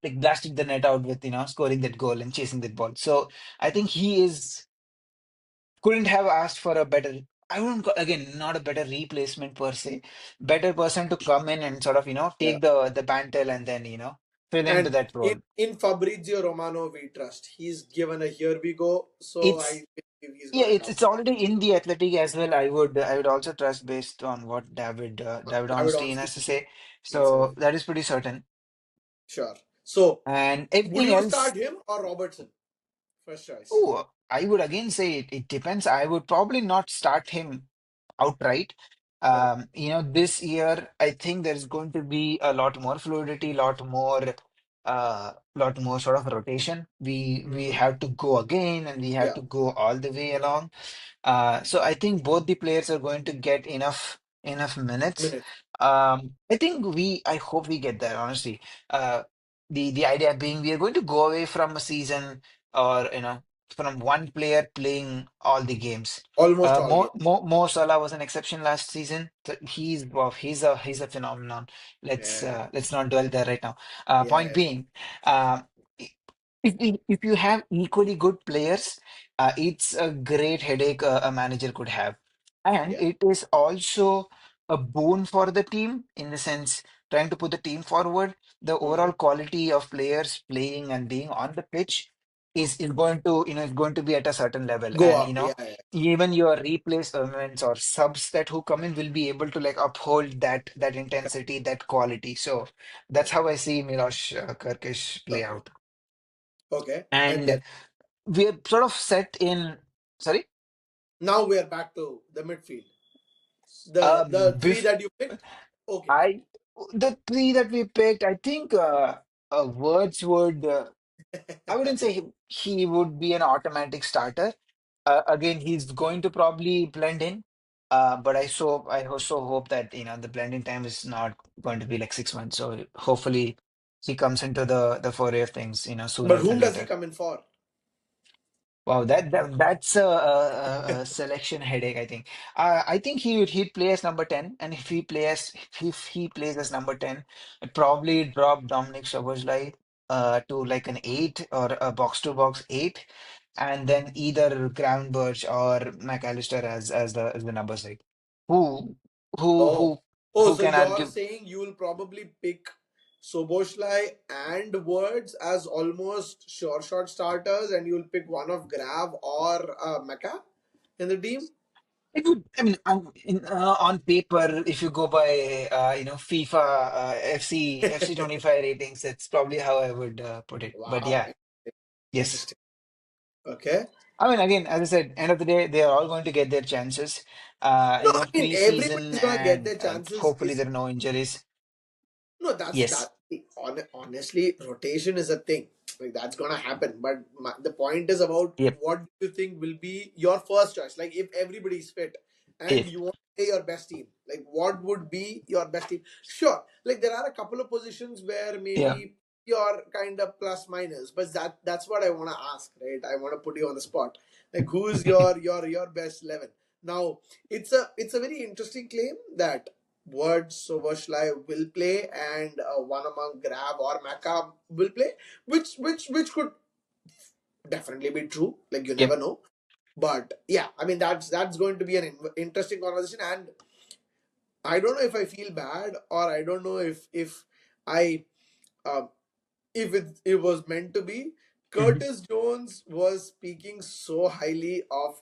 like blasted the net out with scoring that goal and chasing that ball. So I think he is couldn't have asked for a better. I wouldn't again not a better replacement per se, better person to come in and sort of Yeah. take the mantle and then fill into And that in, role. in Fabrizio Romano, we trust. He's given a here we go, so It's I believe he's yeah, gonna it's come. it's already in the athletic as well. I would also trust based on what David David Ornstein Ornstein has to say. he says. So that is pretty certain. Sure. So, And would everything you else. start him or Robertson? First choice. Oh, I would again say it depends. I would probably not start him outright. Okay. This year I think there's going to be a lot more fluidity, lot more sort of rotation. We Hmm. have to go again, and we have Yeah. to go all the way along. So I think both the players are going to get enough minutes. Minutes. I hope we get there, honestly. The idea being we are going to go away from a season or from one player playing all the games. Almost all game. Mo Salah was an exception last season. He's wow, he's a phenomenon. Let's Yeah. uh, let's not dwell there right now. Point Yeah. being, uh, if you have equally good players, it's a great headache a manager could have. And Yeah. it is also a boon for the team in the sense trying to put the team forward. The Hmm. overall quality of players playing and being on the pitch is going to, is going to be at a certain level. Go And, up. Yeah, yeah. even your replacements or subs that who come in will be able to like uphold that intensity, that quality. So that's Correct. how I see Miloš Kerkez play Okay. out. Okay. And And then we're sort of set in, sorry, now we are back to the midfield. The three bef that you picked. Okay. I the three that we picked, I think Words would I wouldn't say he would be an automatic starter. Again, he's going to probably blend in. But I also hope that the blending time is not going to be like 6 months. So hopefully he comes into the foray of things, But sooner whom than does he later. come in for? Wow, that's a selection headache, I think. I think he'd play as number 10, and if he plays as number 10, I'd probably drop Dominic Szoboszlai to like an 8 or a box to box 8, and then either Gravenberch or McAllister as the number 6. Who who Oh. who Oh, who so can you're argue? saying you will probably pick Soboshlai and Words as almost sure shot starters, and you'll pick one of Grav or Mecca in the team? It would, I mean, on paper, if you go by, FIFA, FC 25 ratings, that's probably how I would put it. But Wow. yeah, yes. Interesting. Okay. I mean, again, as I said, end of the day, they are all going to get their chances. No, I mean Preseason, everybody's gonna get and their chances. hopefully Is there are no injuries. No, that's Yes. that. Honestly, rotation is a thing. Like that's gonna happen. But the point is about Yep. what do you think will be your first choice? Like if everybody's fit and Yep. you want to play your best team, like what would be your best team? Sure. Like there are a couple of positions where Yeah. maybe you're kind of plus minus, but that's what I want to ask, right? I want to put you on the spot. Like who's your best 11? Now it's a very interesting claim that Words Soboslai will play and one among Grab or Maka will play, which could definitely be true. Like you Yep. never know, but yeah, I mean that's going to be an interesting conversation, and I don't know if I feel bad or I don't know if I um, if it was meant to be. Mhm. Curtis Jones was speaking so highly of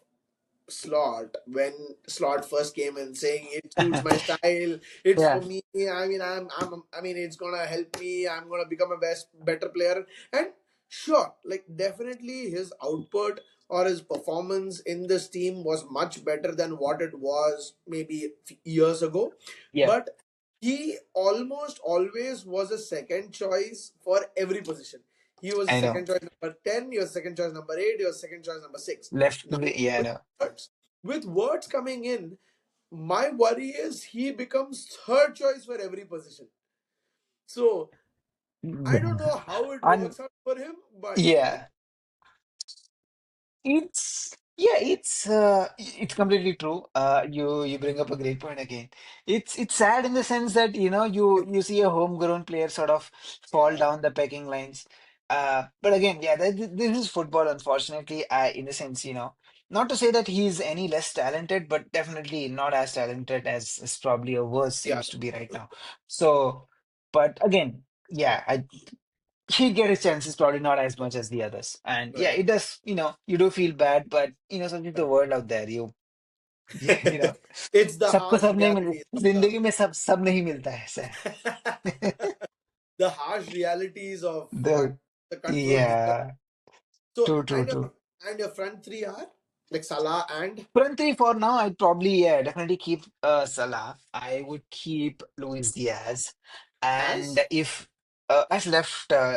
Slot when Slot first came in, saying it suits my style, it's Yeah. for me. I mean, I mean, it's gonna help me. I'm gonna become a better player. And sure, like definitely his output or his performance in this team was much better than what it was maybe years ago. Yep. But he almost always was a second choice for every position. He was a I know. second choice number 10, he was second choice number 8, he was second choice number 6. Left to Now, the, yeah, I with know. words, with words coming in, my worry is he becomes third choice for every position. So I don't know how it And works out for him, but yeah. It's completely true. You bring up a great point again. It's sad in the sense that you see a homegrown player sort of fall yeah, down the pecking lines. But again, yeah, this is football, unfortunately. In a sense, not to say that he's any less talented, but definitely not as talented as probably a worse yeah, seems to be right now. So, but again, yeah, he get his chances, probably not as much as the others. And yeah, right. it does, you do feel bad, but such is the world out there. You know, It's the सबको harsh सब नहीं मिल realities of the जिंदगी में सब नहीं मिलता है ऐसा है. the harsh realities of what The the control we get. Yeah, So true, true, true. and your front three are like Salah and Front three for now, I'd probably, yeah, definitely keep Salah. I would keep Luis Diaz, and as if as okay,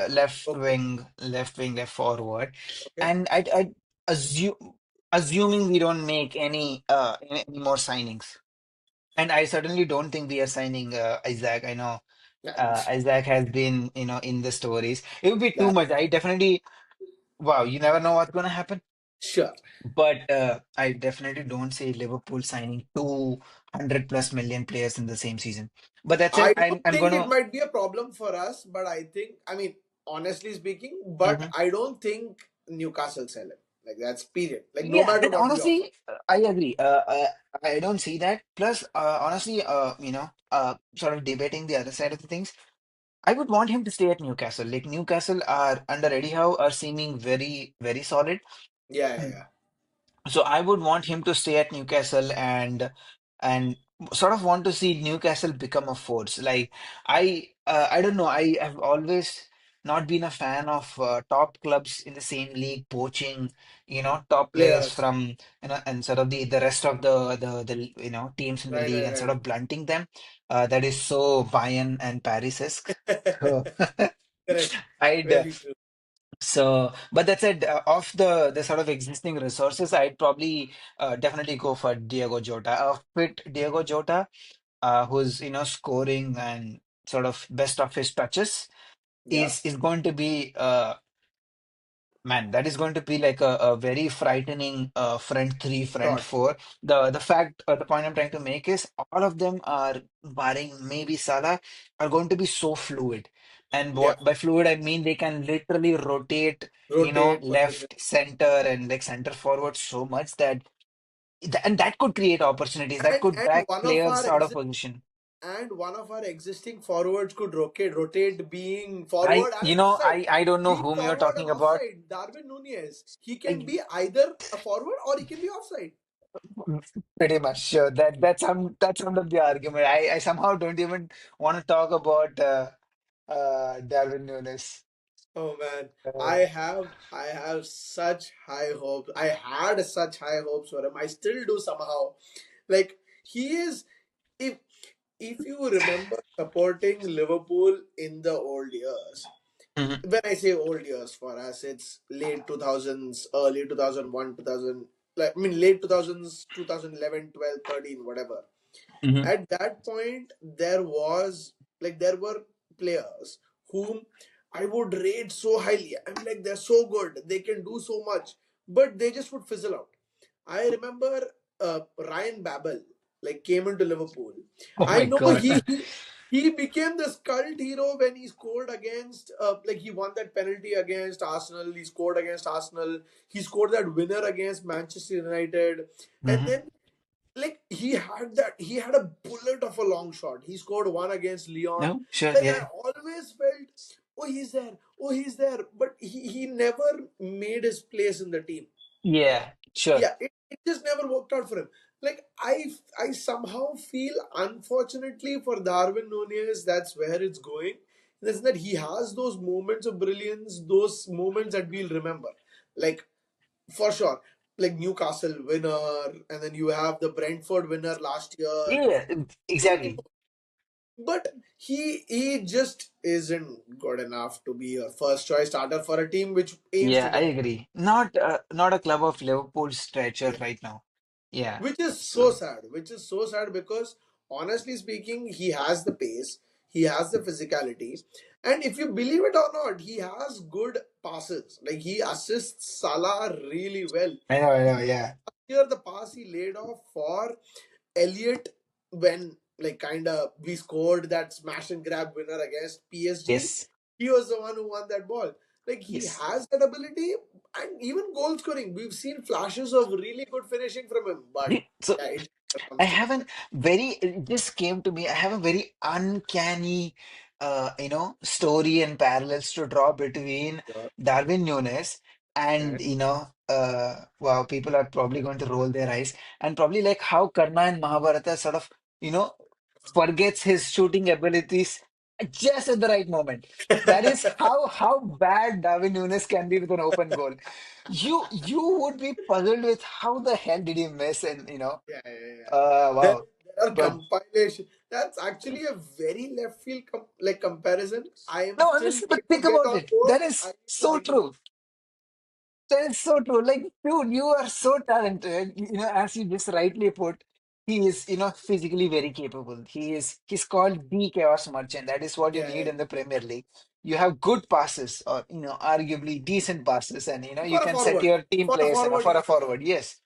left wing, left forward, okay, and I'd assume assuming we don't make any more signings, and I certainly don't think we are signing Isaac. I know yeah, Isaac has been in the stories. It would be too yeah, much. I definitely Wow, you never know what's gonna happen. sure. But I definitely don't see Liverpool signing 200 plus million players in the same season. But that said, I don't I'm think it gonna might be a problem for us, but I think, I mean, honestly speaking. But Hmm. I don't think Newcastle sell him. Like that's period. Like no Yeah, matter and what we offer. honestly, I agree. I don't see that. Plus, honestly, sort of debating the other side of the things, I would want him to stay at Newcastle. Like Newcastle are under Eddie Howe are seeming very, very solid. Yeah, yeah, yeah. So I would want him to stay at Newcastle and sort of want to see Newcastle become a force. Like I don't know. I have always not been a fan of top clubs in the same league poaching, top players Players. from and sort of the rest of the teams in the Right, league right, and sort right. of blunting them. That is so Bayern and Paris-esque. So Correct. I'd Very true. but that said, of the sort of existing resources, I'd probably definitely go for Diego Jota, a fit Diego Jota, who's scoring and sort of best of his touches Yeah. is going to be man, that is going to be like a very frightening front three, front Short. four. The point I'm trying to make is all of them are, barring maybe Salah, are going to be so fluid. And Yeah. what by fluid I mean they can literally rotate, Rotate position. left, center, and like center forward so much and that could create opportunities. That And could and back one of players our out of position. existing forwards could rotate being forward and offside. I don't know Being whom you're forward and talking about. offside. Darwin Nunez. He can I, be either a forward or he can be offside. Pretty much sure that summed up the argument. I somehow don't even want to talk about Darwin Nunes. Oh man, Uh, I have such high hopes. I had such high hopes for him. I still do somehow. Like he is, if you remember supporting Liverpool in the old years. mhm, When I say old years for us, it's late 2000s, early 2001, 2000, like I mean late 2000s, 2011, 12, 13, whatever. mhm. At that point there were players whom I would rate so highly. I'm like they're so good, they can do so much, but they just would fizzle out. I remember Ryan Babel like came into Liverpool. Oh I my know God. he became this cult hero when he scored against like he won that penalty against Arsenal. He scored against Arsenal. He scored that winner against Manchester United, and Hmm. then like he had a bullet of a long shot. He scored one against Leon. No, sure, Like I yeah, always felt, oh he's there, but he never made his place in the team. yeah, sure. Yeah, it just never worked out for him. Like I somehow feel unfortunately for Darwin Nunez that's where it's going. That's that he has those moments of brilliance, those moments that we'll remember. Like for sure. Like Newcastle winner, and then you have the Brentford winner last year. Yeah, exactly. But he just isn't good enough to be a first choice starter for a team which aims to Yeah, I get agree. Not a club of Liverpool stretcher yeah. right now. Yeah. Which is so So, sad. Which is so sad because honestly speaking, he has the pace, he has the physicality, and if you believe it or not, he has good passes. Like he assists Salah really well. I know, yeah. Here the pass he laid off for Elliot when like kind of we scored that smash and grab winner against PSG. Yes, He was the one who won that ball. Like he yes. has that ability and even goal scoring. We've seen flashes of really good finishing from him, but So yeah, it never I comes have together. an it just came to me. I have a very uncanny, story and parallels to draw between Sure. Darwin Nunes Okay. and, wow, people are probably going to roll their eyes and probably like how Karna in Mahabharata sort of, you know, forgets his shooting abilities just at the right moment. That is how bad Darwin Nunes can be with an open goal. You would be puzzled with how the hell did he miss and Yeah, yeah, yeah. There, Wow. there are But compilation. That's actually a very left field like comparison. I am no, still honestly, but yet to think get about on it. board. That I is need to so dig in. true. That is so true. Like, dude, you are so talented. As you just rightly put, he is, physically very capable. He's called the chaos merchant. That is what you Yeah, need yeah. in the Premier League. You have good passes, or arguably decent passes, and you For a can set forward. your team For a players forward, for a he's good. forward. Yes.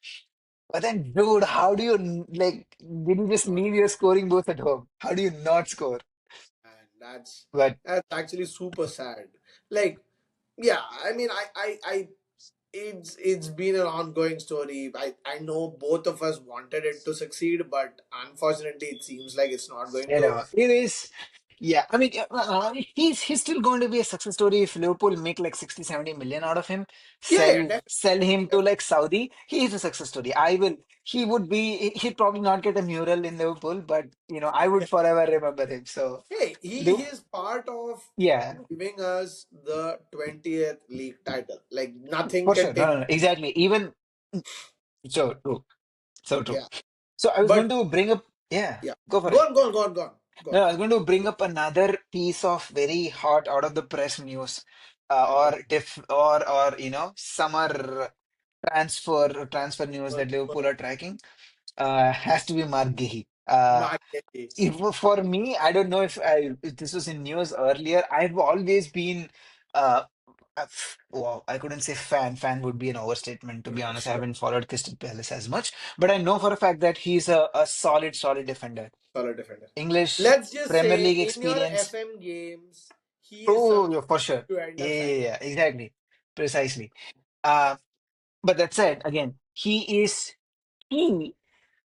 But then, dude, how do you like? Did you just leave your scoring booth at home? How do you not score? And that's But that's actually super sad. Like, yeah, I mean, it's been an ongoing story. I know both of us wanted it to succeed, but unfortunately, it seems like it's not going You to. know, it is. Yeah, I mean, he's still going to be a success story if Liverpool make like 60, 70 million out of him, Yeah, yeah, sell him to definitely. like Saudi. He is a success story. I will. He would be. He'd probably not get a mural in Liverpool, but I would forever remember him. So, Hey, he Lu- is part of yeah, giving us the 20th league title. Like nothing for can sure. No, take. no, no, exactly. Even so true, so true. Yeah, So I was going but to bring up. Yeah, yeah, go for go it. on, go on, go on, go on, go on. No, I was going to bring up another piece of very hot out of the press news, Okay. or summer transfer news that Liverpool are tracking. Has to be Mark Guehi. Marketing. For me, I don't know if this was in news earlier. I've always been uh, wow, I couldn't say fan. Fan would be an overstatement, to be honest. I Sure, haven't followed Crystal Palace as much, but I know for a fact that he's a solid defender. solid defender. English Let's just Premier say League in your experience. FM games, he is Oh, someone yeah, for sure. to end Yeah, up yeah, signing. yeah, exactly. Precisely. Uh, but that said, again, he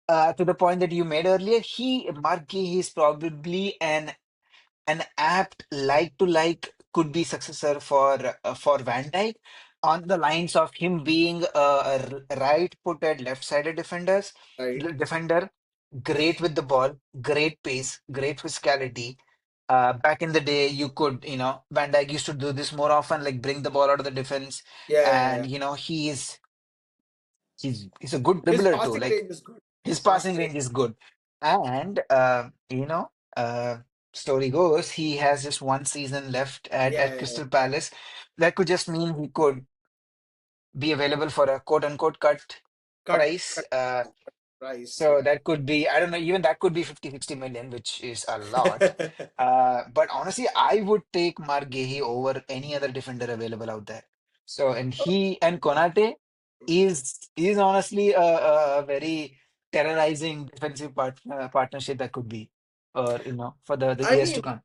to the point that you made earlier, Marquis is probably an apt like to like could be successor for Van Dijk on the lines of him being a right-footed, left-sided Right. defender, great with the ball, great pace, great physicality. Back in the day, Van Dijk used to do this more often, like bring the ball out of the defense, Yeah, yeah, and yeah. he's a good His dribbler too. passing Like range is good. his His passing passing range. range is good, and uh, story goes he has just one season left Yeah, at yeah, yeah. Crystal Palace. That could just mean he could be available for a quote unquote cut Cut, price. cut price. So Yeah. that could be, I don't know, even that could be 50, 60 million, which is a lot. But honestly, I would take Mark Gehi over any other defender available out there. So, and he and Konate is honestly a very terrorizing defensive partnership that could be, or for the I years mean, to come.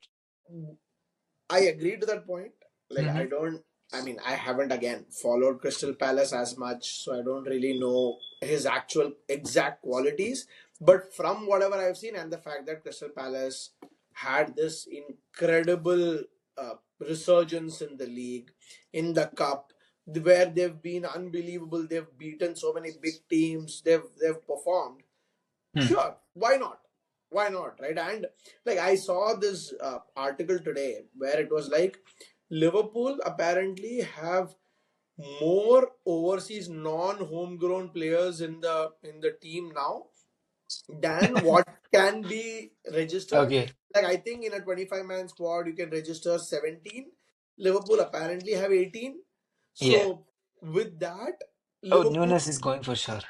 I agree to that point. Like, Hmm. I mean, I haven't again followed Crystal Palace as much, so I don't really know his actual exact qualities. But from whatever I've seen, and the fact that Crystal Palace had this incredible resurgence in the league, in the cup, where they've been unbelievable. They've beaten so many big teams. They've performed. Hmm. Sure, why not? Why not, right? And like I saw this article today where it was like Liverpool apparently have more overseas non-homegrown players in the team now than what can be registered. Okay. Like I think in a 25-man squad you can register 17. Liverpool apparently have 18. Yeah. So with that, Oh, Liverpool. Nunes is going for sure.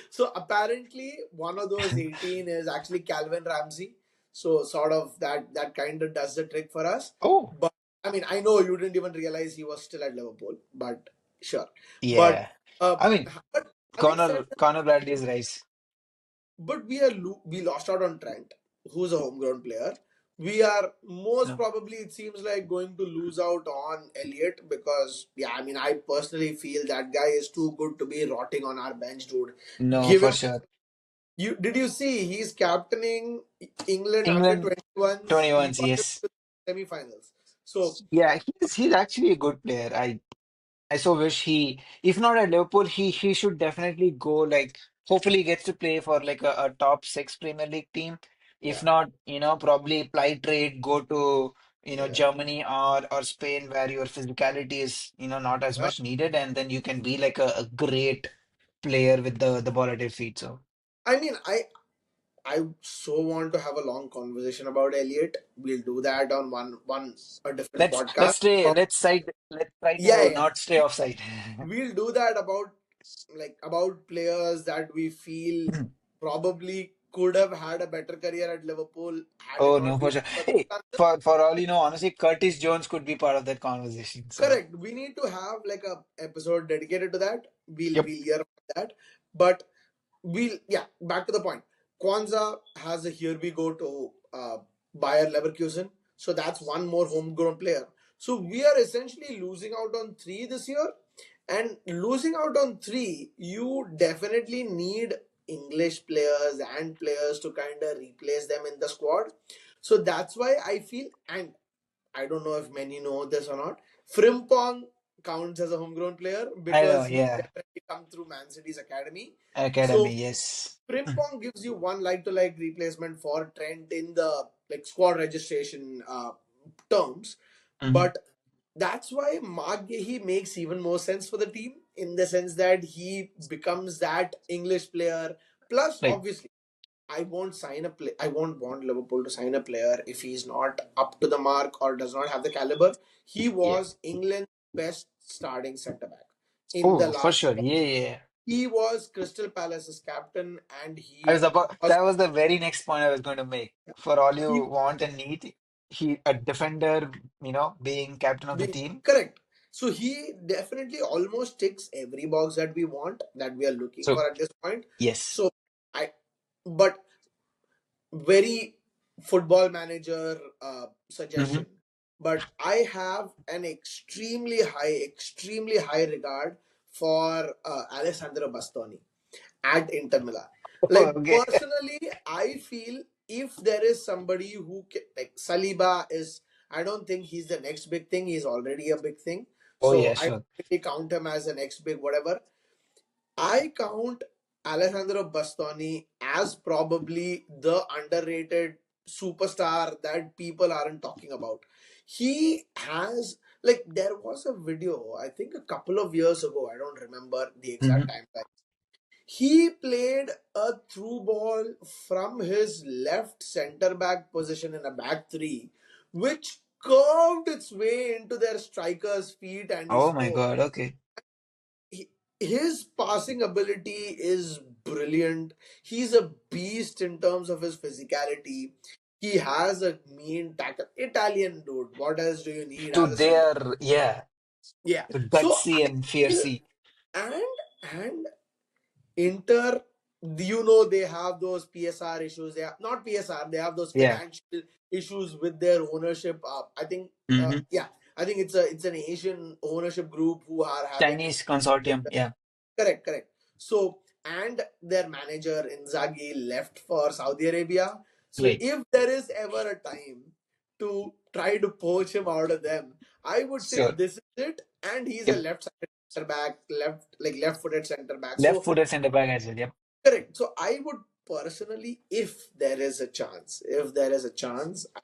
So apparently one of those 18 is actually Calvin Ramsey. So sort of that kind of does the trick for us. Oh, But I mean, I know you didn't even realize he was still at Liverpool, but sure. But yeah. uh, I mean, but having said Connor that, Connor Bradley's rise. but we lost out on Trent, who's a homegrown player. We are most No, probably, it seems like, going to lose out on Elliot because, yeah, I mean, I personally feel that guy is too good to be rotting on our bench, dude. no, Give for him. sure. You did you see he's captaining England under England 21s? He 21s, got them yes. to the semi-finals. So Yeah, he's actually a good player. I so wish if not at Liverpool, he should definitely go, like, hopefully he gets to play for like a top six Premier League team. If yeah, not, probably apply trade, go to, yeah, Germany or Spain where your physicality is, not as yeah. much needed, and then you can be like a great player with the ball at your feet. So I mean, I so want to have a long conversation about Elliot. We'll do that on one a different podcast. let's try Yeah, to yeah. not stay offside. We'll do that about about players that we feel probably could have had a better career at Liverpool had it Oh not no, been for sure. for Hey, circumstances. for all you know, honestly, Curtis Jones could be part of that conversation. So, Correct. We need to have like a episode dedicated to that. yep. We'll hear about that. But yeah, back to the point. Kwanzaa has a here we go to Bayer Leverkusen. So that's one more homegrown player. So we are essentially losing out on three this year. And losing out on three, you definitely need English players and players to kind of replace them in the squad. So that's why I feel, and I don't know if many know this or not, Frimpong counts as a homegrown player I know, because he yeah. definitely come through Man City's academy. Academy, So yes. Frimpong gives you one like to like replacement for Trent in the like squad registration terms, Hmm. but that's why Mark Gehi makes even more sense for the team in the sense that he becomes that English player. Plus, Right. obviously, I won't sign a play. I won't want Liverpool to sign a player if he's not up to the mark or does not have the caliber. He Yeah. was England's best starting centre back in the Oh, for last. sure. Yeah, yeah, yeah. He was Crystal Palace's captain, and I was he about, was that was the very next point I was going to make. For all you he want and need, he a defender, being captain of the being team. correct. So he definitely almost ticks every box that we want, that we are looking So for at this point. yes. So I, but very football manager Hmm. suggestion. But I have an extremely high regard for Alessandro Bastoni at Inter Milan. Like Okay. personally, I feel if there is somebody who can, like Saliba is, I don't think he's the next big thing. He's already a big thing. Oh So yeah, I don't sure. really count him as the next big whatever. I count Alessandro Bastoni as probably the underrated superstar that people aren't talking about. He has, like, there was a video, I think a couple of years ago, I don't remember the exact Hmm. timeline. He played a through ball from his left center back position in a back three, which curved its way into their striker's feet and he Oh my scored. God. Okay. he, his passing ability is brilliant. He's a beast in terms of his physicality. He has a mean tackle. Italian dude. What else do you need To as a center? their, yeah, Yeah. So gutsy I and feel fiercey. and Inter, they have those PSR issues. They have not PSR. They have those Yeah. financial issues with their ownership. I think, Hmm. yeah, I think it's an Asian ownership group who are having Chinese consortium. Yeah. correct, correct. So, and their manager Inzaghi left for Saudi Arabia. So, Right. if there is ever a time to try to poach him out of them, I would say Sure. this is it. And he's a Yep. left-sided center back, left-footed center back. Left So, footed center back as well. Yep. correct. So, I would personally, if there is a chance,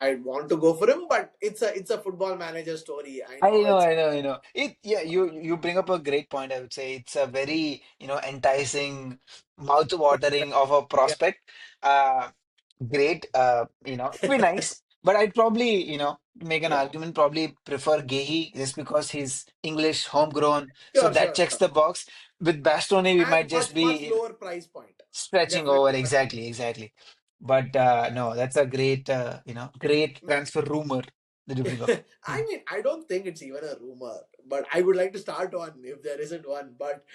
I'd want to go for him. But it's a football manager story. I I know know, it's I know, I know. Yeah, you bring up a great point, I would say. It's a very, enticing, mouth-watering of a yeah, prospect. Uh, Great, it'd be nice. But I'd probably, make an yeah. argument, probably prefer Gehi just because he's English, homegrown. So Sure, that sure, checks sure. the box. With Bastoni, we And might just much be lower price point. stretching over. Definitely much. Exactly, exactly. But no, that's a great, great transfer rumor that you bring up. Hmm. I mean, I don't think it's even a rumor, but I would like to start one if there isn't one. But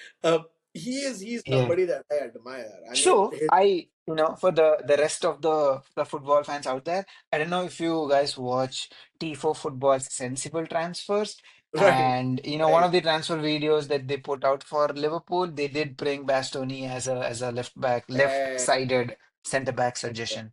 he's Yeah. somebody that I admire. I mean, So for the rest of the football fans out there, I don't know if you guys watch T4 Football's sensible transfers. right, And one right, of the transfer videos that they put out for Liverpool, they did bring Bastoni as a left back, uh, left-sided center back suggestion.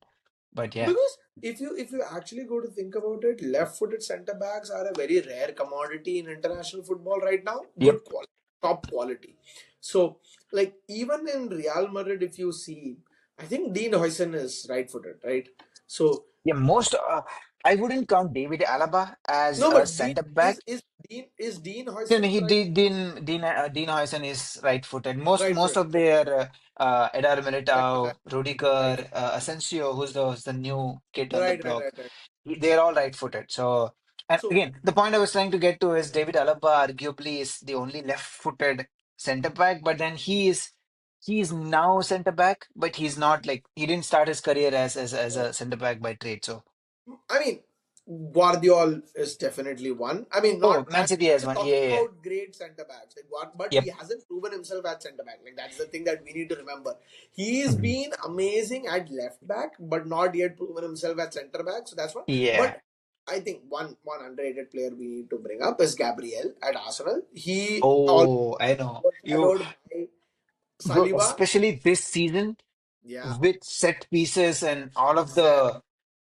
But yeah. because if you actually go to think about it, left-footed center backs are a very rare commodity in international football right now. Yep. Good quality, top quality. So, like even in Real Madrid, if you see, I think Dean Huijsen is right-footed, right? So Yeah, I wouldn't count David Alaba as no, a but Dean center back. is Dean No, no, Huijsen he right Dean Huijsen is right-footed. Most right-footed? of their Eder Yeah, Militao, right, Rudiger, Asensio, who's the new kid on the right, right, block, right, right. they're all right-footed. So, and So again, the point I was trying to get to is David Alaba arguably is the only left-footed center back, but then he's now center back, but he's not like he didn't start his career as a center back by trade. So, I mean, Guardiol is definitely one. I mean, oh, not. Man I'm City not has just one. talking Yeah, yeah, yeah. about great centre backs, like what, but he Yep. hasn't proven himself at centre back. Like that's the thing that we need to remember. He's Mhm. been amazing at left back, but not yet proven himself at centre back. So that's one. But Yeah. I think one underrated player we need to bring up is Gabriel at Arsenal. He always Oh, I know. You, overshadowed by bro, Saliba. especially this season Yeah, with set pieces and all of exactly.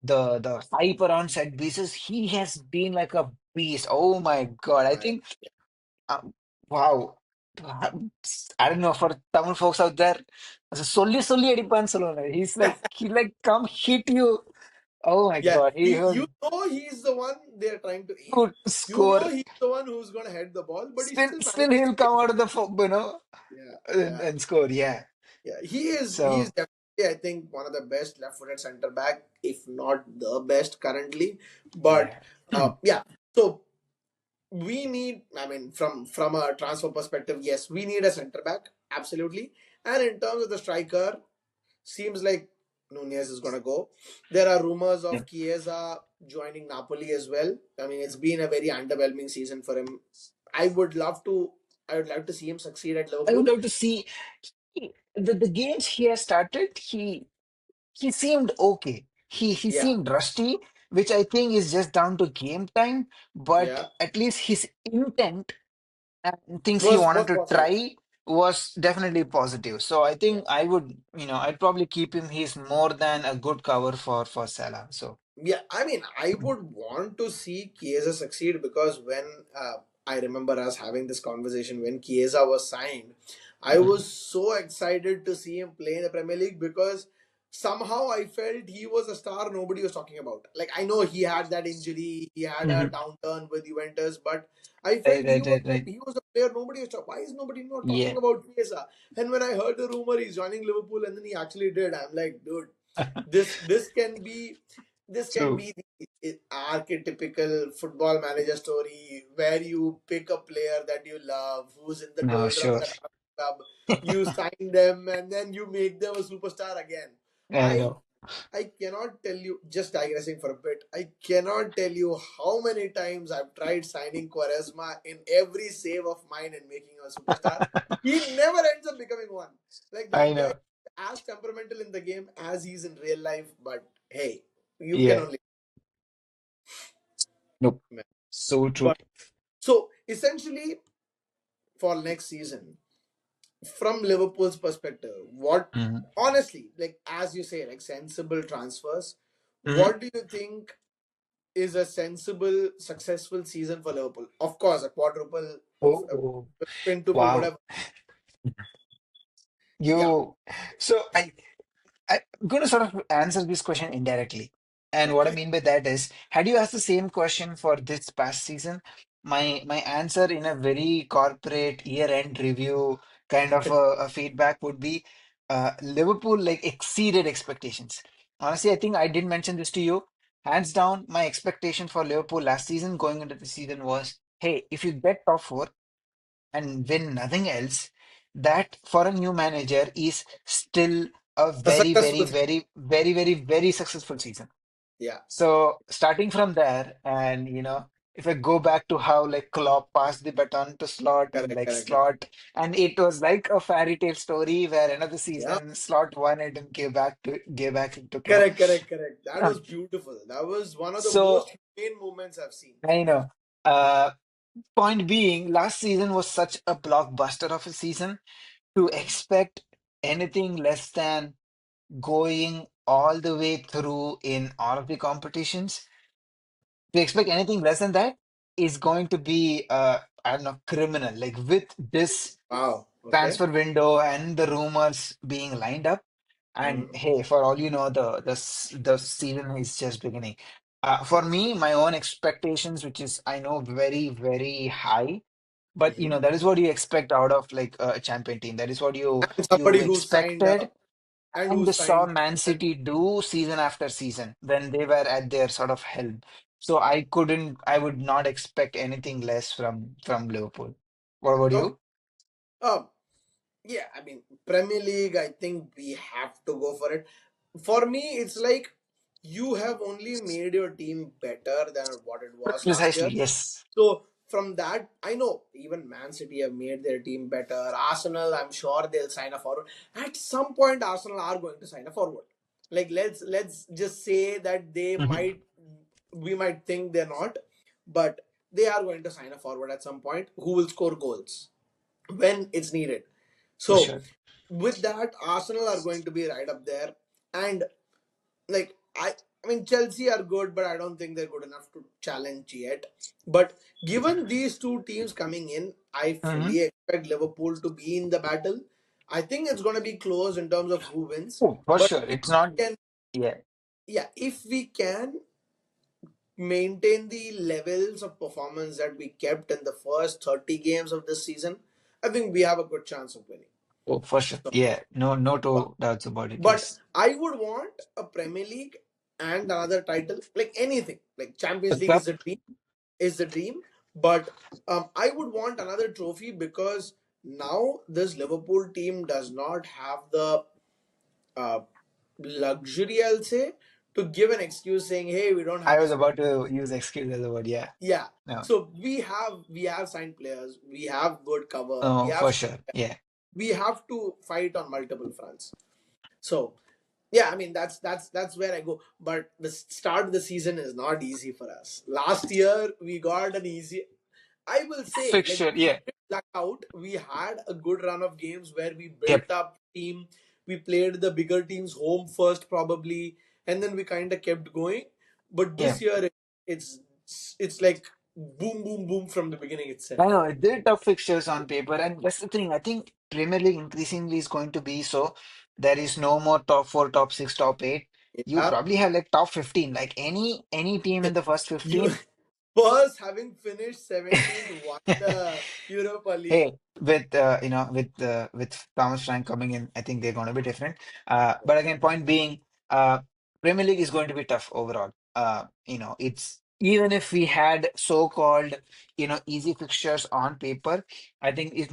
the hype around set pieces, he has been like a beast. Oh my God. I I, think wow. I don't know for Tamil folks out there. அது சொல்லி சொல்லி அடிப்பான்னு சொல்லுவாங்க. He like come hit you. Oh my yeah, God. He would he's the one they're trying to aim. could You score. know he's the one who's gonna head the ball, but he still Still manages to he'll get come it. out of the Yeah, and, yeah, and score. Yeah. yeah. He is So definitely, I think, one of the best left-footed center back, if not the best currently. But yeah. yeah, so we need, I mean, from a transfer perspective, yes, we need a center back, absolutely. And in terms of the striker, seems like Nunez is gonna go. There are rumors Yeah. of Chiesa joining Napoli as well. I mean, it's been a very underwhelming season for him. I would love to. I would like to see him succeed at I would Liverpool. love to see the games he has started. He seemed okay. He Yeah, seemed rusty, which I think is just down to game time. But yeah, at least his intent and things he was wanted to positive. try was definitely positive. So I Yeah. think I would, I'd probably keep him. He's more than a good cover for Salah. So Yeah, I mean, I would want to see Chiesa succeed because when I remember us having this conversation when Chiesa was signed, I Mhm, was so excited to see him play in the Premier League because somehow I felt he was a star nobody was talking about. Like, I know he had that injury, he had a mhm. downturn with Juventus, but I Right, felt right, right, right. he was a player nobody was talking. Why is nobody not talking Yeah, about Chiesa? And when I heard the rumor he's joining Liverpool and then he actually did, I'm like, dude, this can be this can true. be the archetypical football manager story where you pick a player that you love who's in the No, doldrums sure. at our club, you sign them and then you make them a superstar again. I I know. I cannot tell you, just digressing for a bit, I cannot tell you how many times I've tried signing Quaresma in every save of mine and making him a superstar. He never ends up becoming one. Like I that guy know. is as temperamental in the game as he's in real life, but hey, you can Yeah. only. Nope. So true. But so essentially for next season, from Liverpool's perspective, what Mhm. honestly, like as you say, like sensible transfers, Mhm. what do you think is a sensible, successful season for Liverpool? Of course, a quadruple, Oh, quintuple, wow. whatever. Yeah. You, so I'm going to sort of answer this question indirectly. And what I Okay. mean by that is, had you asked the same question for this past season, my answer in a very corporate year-end review kind of a feedback would be Liverpool like exceeded expectations. Honestly, I think I did mention this to you. Hands down, my expectation for Liverpool last season going into the season was, hey, if you get top four and win nothing else, that for a new manager is still a A very, very, successful season. very, very, very, very successful season. Yeah. So starting from there, and if I go back to how like Klopp passed the baton to Slot and Correct, like correct, correct. Slot, and it was like a fairy tale story where another Yeah. season Slot won it and gave back to Klopp. Correct, correct, correct. That Um, was beautiful. That was one of the so most humane moments I've seen. I know. Uh, Point being, last season was such a blockbuster of a season to Hmm. expect anything less than going all the way through in all of the competitions, to expect anything less than that is going to be, I don't know, criminal. Like with this Wow. Okay. transfer window and the rumors being lined up, and Hmm. hey, for all you know, the season is just beginning. For me, my own expectations, which is I know very, very high, but Hmm. that is what you expect out of like a champion team. That is what And you somebody who signed expected who and saw signed Man City do season after season when they were at their sort of helm. So I would not expect anything less from Liverpool. What about okay. you? Um, yeah, I mean, Premier League, I think we have to go for it. For me, it's like you have only made your team better than what it was last Precisely, year. yes. So from that, I know even Man City have made their team better. Arsenal, I'm sure they'll sign a forward. At some point, Arsenal are going to sign a forward. Like let's just say that they Mhm. might we might think they're not, but they are going to sign a forward at some point who will score goals when it's needed. For So sure. with that, Arsenal are going to be right up there, and like I mean Chelsea are good, but I don't think they're good enough to challenge yet. But given these two teams coming in, I Hmm. fully expect Liverpool to be in the battle. I think it's going to be close in terms of who wins, Oh, for but sure. if It's not. we can, Yeah, yeah, if we can maintain the levels of performance that we kept in the first 30 games of this season, I think we have a good chance of winning. oh, for sure. So, Yeah, no, no but two doubts about it. but Yes. I would want a Premier League and another title, like anything. Like A Champions League cup. is the dream. But I would want another trophy because now this Liverpool team does not have the uh, luxury, I'll say, to give an excuse saying, "Hey, we don't I have the was squad." about to use excuse as a word. Yeah. Yeah. No, So we have signed players, we have good cover, we no, have for sure. Yeah. we have to fight on multiple fronts. So yeah, I mean that's where I go. But the start of the season is not easy for us. Last year we got an easy. I will say, like Fixture. we Yeah. did luck out. We had a good run of games where we Yep. built up team. We played the bigger teams home first, probably, and then we kind of kept going. But Yeah. this year, it's it's like boom, boom, boom from the beginning itself. I know they're tough fixtures on paper, and that's the thing. I think Premier League increasingly is going to be so. There is no more top four, top six, top eight. You Yeah, probably have like top 15. Like any team in the first you 15. first having finished 17th won the Europa League. Hey, with with Thomas Frank coming in, I think they're going to be different. But again, point being, Premier League is going to be tough overall. It's even if we had so-called easy fixtures on paper, I think it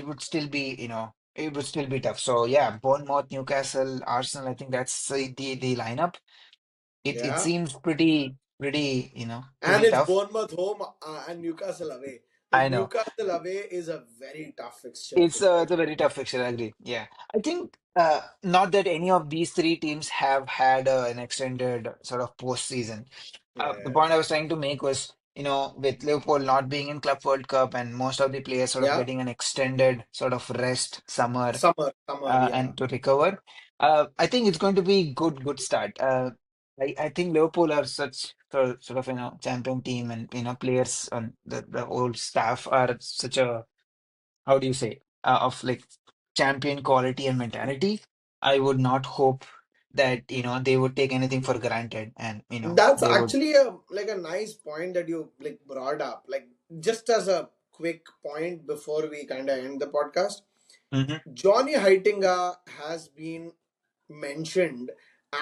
would still be it would still be tough. So yeah, Bournemouth, Newcastle, Arsenal. I think that's the lineup. It Yeah. seems pretty And pretty it's tough. Bournemouth home and Newcastle away. Like I know. Newcastle away is a very tough fixture to It's a very tough fixture, I agree. Yeah. I think not that any of these three teams have had an extended sort of postseason. The yeah. point I was trying to make was, with Liverpool not being in Club World Cup and most of the players sort of Yeah. getting an extended sort of rest summer Summer, yeah. and to recover, I think it's going to be good start. I think Liverpool are such sort of champion team and players on the old staff are such a how do you say of like champion quality and mentality. I would not hope that they would take anything for granted and That's they would. actually a nice point that you like brought up. Like just as a quick point before we kind of end the podcast, Mhm. Johnny Heitinga has been mentioned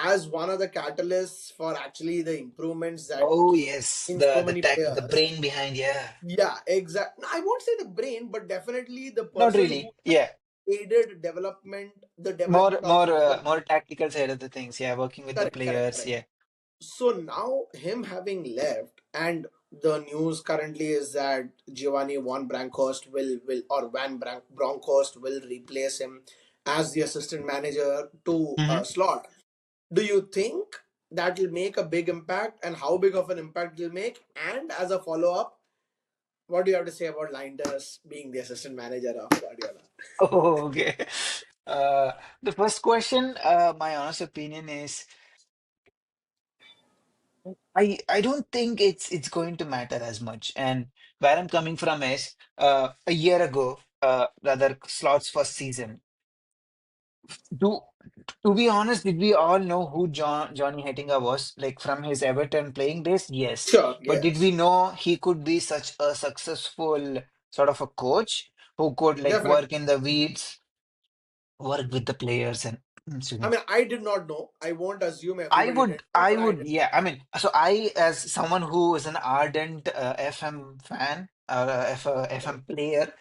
as one of the catalysts for actually the improvements that Oh came yes, in the so the many tech, the players. brain behind, yeah. Yeah, exactly. I won't say the brain, but definitely the Not person who really, yeah. aided development, the More development of more the more tactical side of the things, yeah. Working with the correct, correct, players, correct. yeah. So now him having left, and the news currently is that Giovanni Bronckhorst will replace him as the assistant manager to Hmm. Slot. Do you think that will make a big impact, and how big of an impact it will make? And as a follow up, what do you have to say about Linders being the assistant manager of Guardiola? Oh, okay. The first question, my honest opinion is I don't think it's going to matter as much. And where I'm coming from is a year ago, rather Slots first season. Do to be honest, did we all know who Johnny Hettinger was? Like from his Everton playing days? Yes. Sure, But did we yes, know he could be such a successful sort of a coach who could like definitely. work in the weeds, work with the players and excuse I me. mean, I did not know. I won't assume everybody did know, I but I would, did. yeah. I mean, so I, as someone who is an ardent FM fan or FM player,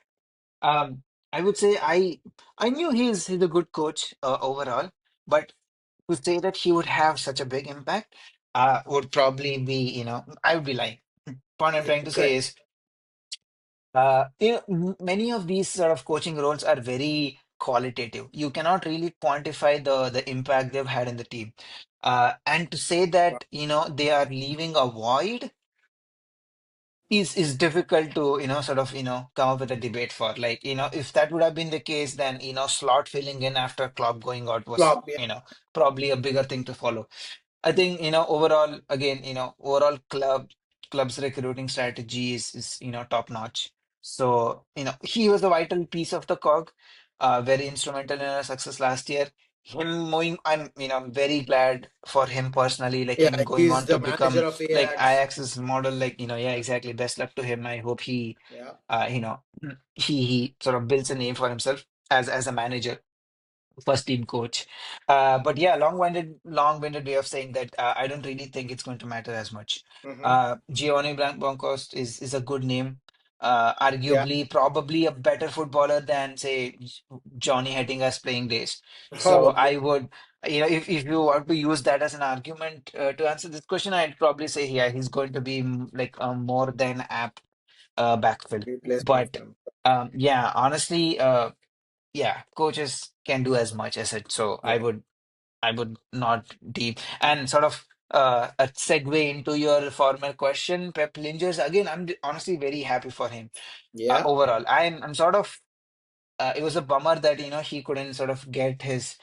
um, I would say I knew he's a good coach overall, but to say that he would have such a big impact, would probably be, I would be lying. Point I'm trying to say Correct. is, many of these sort of coaching roles are very qualitative. You cannot really quantify the impact they've had in the team. And to say that, they are leaving a void is difficult to, sort of, come up with a debate for. Like, if that would have been the case, then, slot filling in after Klopp going out was, Flop, yeah. probably a bigger thing to follow. I think, overall, again, overall club's recruiting strategy is top notch. So, he was a vital piece of the cog, very instrumental in our success last year. Him moving, I'm very glad for him personally, like Yeah, him going he's on to the become manager of like Ajax. Ajax's model, like, yeah, exactly. Best luck to him. I hope he, Yeah. uh, you know, he sort of builds a name for himself as a manager, first team coach. But yeah, long-winded way of saying that I don't really think it's going to matter as much. Hmm. Giovanni Broncos is a good name. Yeah. Arguably, probably a better footballer than say Johnny Hettinger's playing days. So Probably. I would, if you want to use that as an argument to answer this question, I'd probably say yeah, he's going to be like a more than apt backfill. Replacement But for him. yeah, honestly, yeah, coaches can do as much as it. So I Yeah. would not deep and sort of a segue into your former question, Pep Lingers. Again, honestly very happy for him. Yeah. Overall, I'm sort of it was a bummer that he couldn't sort of get his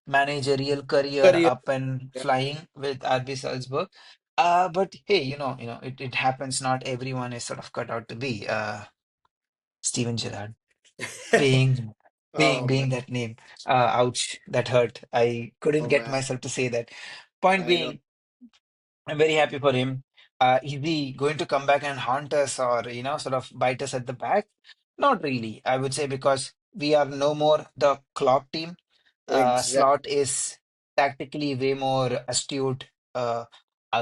managerial career Career. up and Yeah. flying with RB Salzburg. But hey, it happens. Not everyone is sort of cut out to be Steven Gerrard being being Oh man. being that name. Ouch, that hurt. I couldn't Oh get man. myself to say that. Point I know. being, I'm very happy for him. Is he going to come back and haunt us or, sort of bite us at the back? Not really, I would say, because we are no more the Klopp team. Exactly. Slot is tactically way more astute. I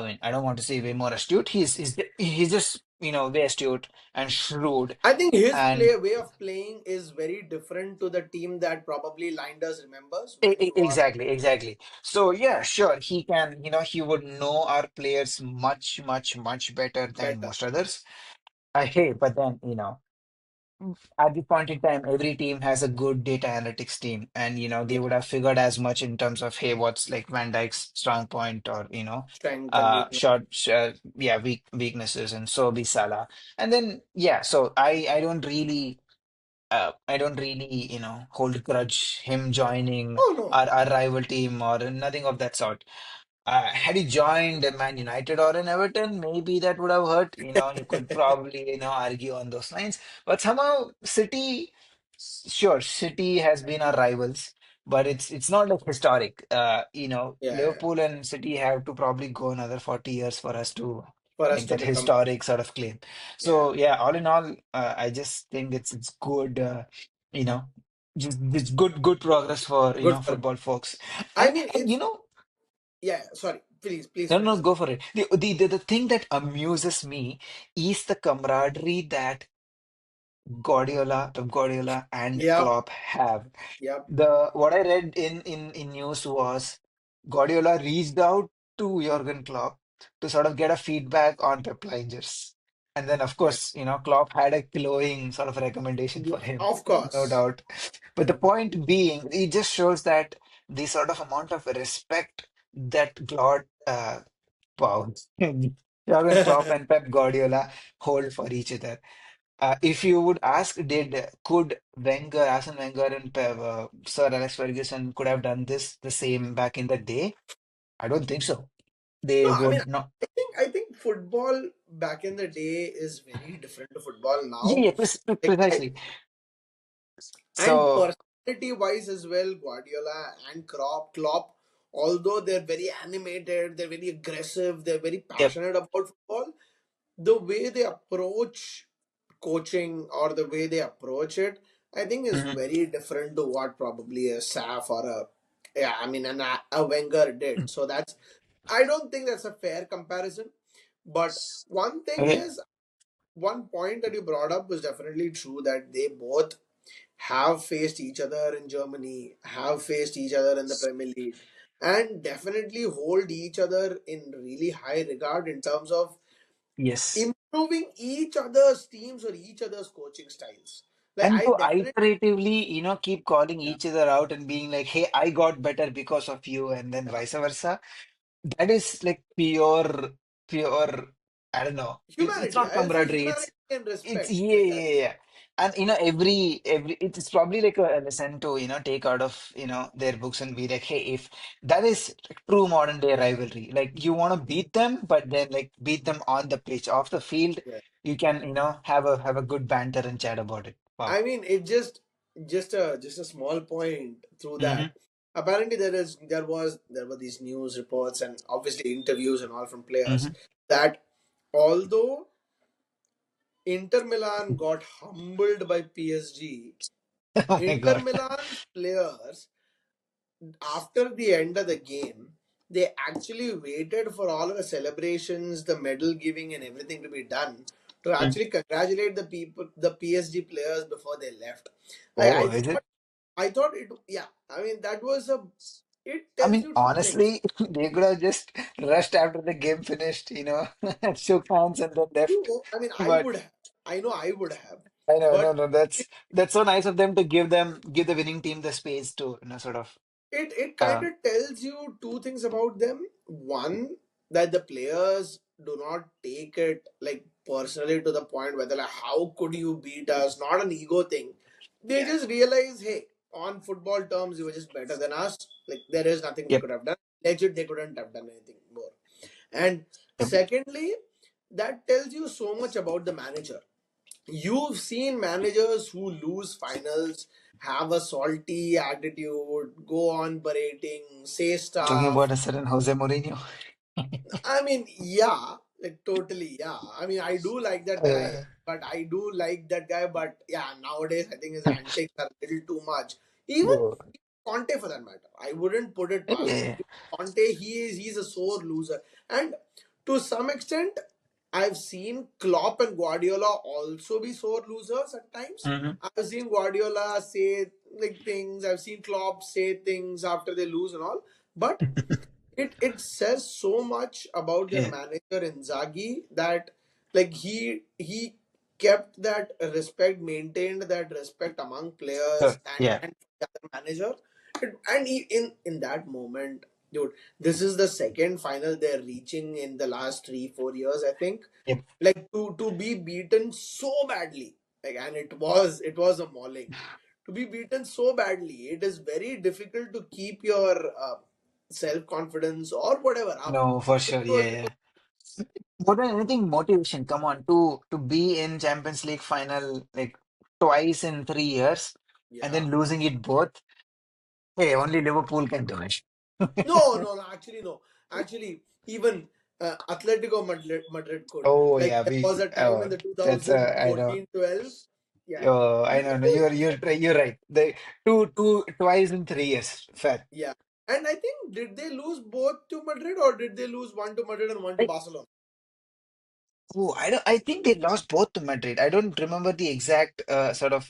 mean, I don't want to say way more astute. He's just, way astute and shrewd. I think his And play way of playing is very different to the team that probably Linders remembers when he was. Exactly, exactly. So yeah, sure, he can, he would know our players much, much, much better than Better. most others. Hey, but then, at this point in time, every team has a good data analytics team, and they Yeah. would have figured as much in terms of, hey, what's like Van Dijk's strong point, or Strength and weakness. yeah, weaknesses, and so be Salah. And then yeah, so I don't really, hold grudge him joining Oh no. our rival team or nothing of that sort. Had he joined a Man United or an Everton, maybe that would have hurt. You could probably, argue on those lines. But somehow City, sure, City has been our rivals, but it's not like historic. Yeah, yeah, yeah. Liverpool and City have to probably go another 40 years for us to For us make to that become. historic sort of claim. Yeah. So yeah, all in all, I just think it's good, you know, just good progress for Good for him. football folks. I And mean, and it's yeah. Sorry, please no, no, finish. go for it. The thing that amuses me is the camaraderie that Pep Guardiola and Yep. Klopp have. Yep. The what I read in news was Guardiola reached out to Jurgen Klopp to sort of get a feedback on Pep Lingers. And then of Yeah. course, Klopp had a glowing sort of recommendation for him, Of no course. doubt. But the point being, it just shows that the sort of amount of respect that wow, Jurgen Klopp and Pep Guardiola hold for each other. If you would ask, could Arsene Wenger and Sir Alex Ferguson could have done this the same back in the day? I don't think so. They No, I mean, would not. I think football back in the day is very different to football Yeah, now. yeah, Like, precisely. and So, personality wise as well, Guardiola and Klopp, although they're very animated, they're very aggressive, they're very yep. passionate about football, the way they approach coaching or the way they approach it, I think is Mhm. very different to what probably a Saf or a Wenger did. So I don't think that's a fair comparison. But one thing Okay. is, one point that you brought up was definitely true that they both have faced each other in Germany, have faced each other in the Premier League, and definitely hold each other in really high regard in terms of Yes. improving each other's teams or each other's coaching styles. Like And I to definitely iteratively, keep calling yeah, each other out and being like, hey, I got better because of you, and then yeah, vice versa. that is like pure. I don't know. It's Humanity. not I'll say camaraderie. humanity and It's respect. yeah, Like yeah, that. yeah. Yeah. And every it's probably like a lesson to take out of their books and be like, hey, if that is true modern day rivalry, like you want to beat them, but then like beat them on the pitch, off the field, Yeah. you can have a good banter and chat about it. Wow. I mean, it just a small point through Mm-hmm. that. Apparently, there were these news reports and obviously interviews and all from players Mm-hmm. that although Inter Milan got humbled by PSG, Oh my Inter God. Milan's players after the end of the game, they actually waited for all of the celebrations, the medal giving, and everything to be done to Mm. actually congratulate the people, the PSG players before they left. I, Oh, I is it? thought, I thought it, yeah. I mean, that was a. It I tells mean, you two things. honestly, they could have just rushed after the game finished, shook hands and then left. I mean, I But would have. I know I would have, I know, no, but no, that's so nice of them to give the winning team the space to, sort of. it kind Uh, of tells you two things about them. One, that the players do not take it like personally to the point whether like how could you beat us? Not an ego thing. They yeah. just realize, hey, on football terms, you were just better than us. Like there is nothing we Yep. could have done. Legit, they couldn't have done anything more. And Yep. secondly, that tells you so much about the manager. You've seen managers who lose finals have a salty attitude, go on berating, say Talking stuff. about a certain Jose Mourinho. I mean, yeah, like totally, yeah. I mean, I do like that guy, Uh, but I do like that guy, but yeah, nowadays I think his antics are a little too much. Even oh, Conte, for that matter, I wouldn't put it past him. yeah. Conte, he's a sore loser, and to some extent, I've seen Klopp and Guardiola also be sore losers at times. Hmm. I've seen Guardiola say like things. I've seen Klopp say things after they lose and all, but it says so much about their Yeah. manager Inzaghi that like he kept that respect, maintained that respect among So, players yeah. and the other manager. And he, in that moment, dude, this is the second final they're reaching in the last 3 4 years, I think. Yep. Like to be beaten so badly, like, and it was a mauling. To be beaten so badly, it is very difficult to keep your self confidence or whatever up. No, for It sure. was, Yeah, it yeah. was More than anything, motivation. Come on, to be in Champions League final like twice in 3 years and yeah. then losing it both. Hey, only Liverpool can do it. No, no, no. Actually, no. Actually, even Atletico Madrid could. Oh Like yeah, there was a time in the that's I know. 2014-12. Yeah. Oh, I know. No, Liverpool, you're right. The twice in 3 years. Fair. yeah. And I think did they lose both to Madrid or did they lose one to Madrid and one to I, Barcelona? oh, I don't. I think they lost both to Madrid. I don't remember the exact sort of.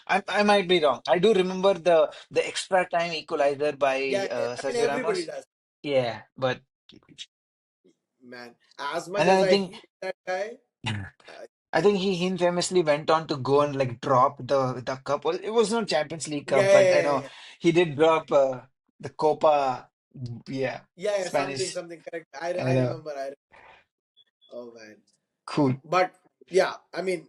I might be wrong. I do remember the extra time equalizer by Yeah, yeah. I mean Sergio everybody Ramos. does. Yeah, but Man, as much and as then I I think hate that guy, uh, I think he infamously went on to go and like drop the cup. Well, it was not Champions League yeah, cup, yeah, but I yeah, yeah, know yeah. he did drop the Copa. Yeah, Yeah, yeah, something, Spanish. something correct. I, I I know. remember. Oh man. Cool. But yeah, I mean,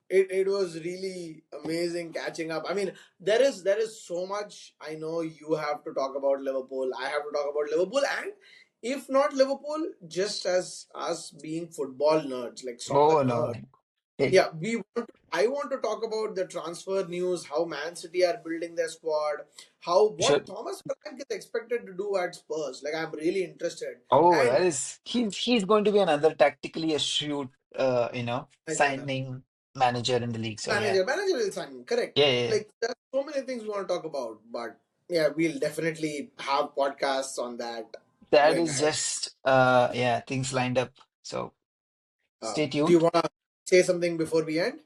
it was really amazing catching up. I mean, there is so much I know you have to talk about Liverpool. I have to talk about Liverpool, and if not Liverpool, just as us being football nerds, like soccer Oh no. nerds. Hey, Yeah, I want to talk about the transfer news, how Man City are building their squad, how you should. what Thomas Frank is expected to do at Spurs. Like I'm really interested. Oh, that And is he's going to be another tactically astute manager. signing manager in the league. So yeah. Manager will sign, correct. Yeah, yeah, yeah. Like there's so many things we want to talk about, but yeah, we'll definitely have podcasts on that That going is ahead. just yeah, things lined up. So stay Do you tuned. want to say something before we end?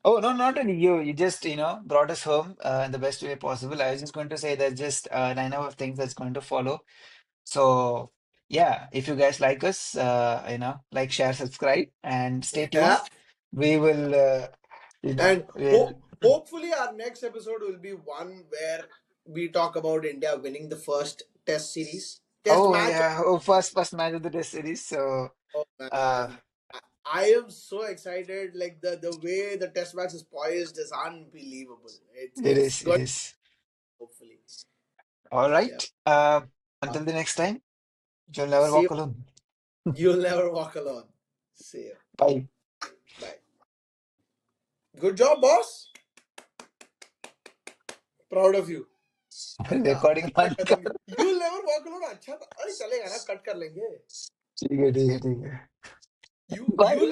Oh no, not only you. You just brought us home in the best way possible. I was just going to say there's just a lineup of things that's going to follow. So yeah, if you guys like us, like, share, subscribe, and stay tuned. Yeah, We will, and we'll. hopefully our next episode will be one where we talk about India winning the first Test series. Test Oh match. yeah, oh first match of the Test series. So Oh uh, man, I am so excited. Like the way the Test match is poised is unbelievable. it It's is, it good. is. Hopefully, All yeah. right. Uh, Until the next time, you'll never See you. walk alone. You'll never walk alone. See you. Bye. Bye. Good job, boss. Proud of you. अच्छा recording अच्छा बंद खत्म. कर. You'll never walk alone. अच्छा था. अरे चलेगा ना. कट कर लेंगे. ठीक है, ठीक है, ठीक है. You'll bye. never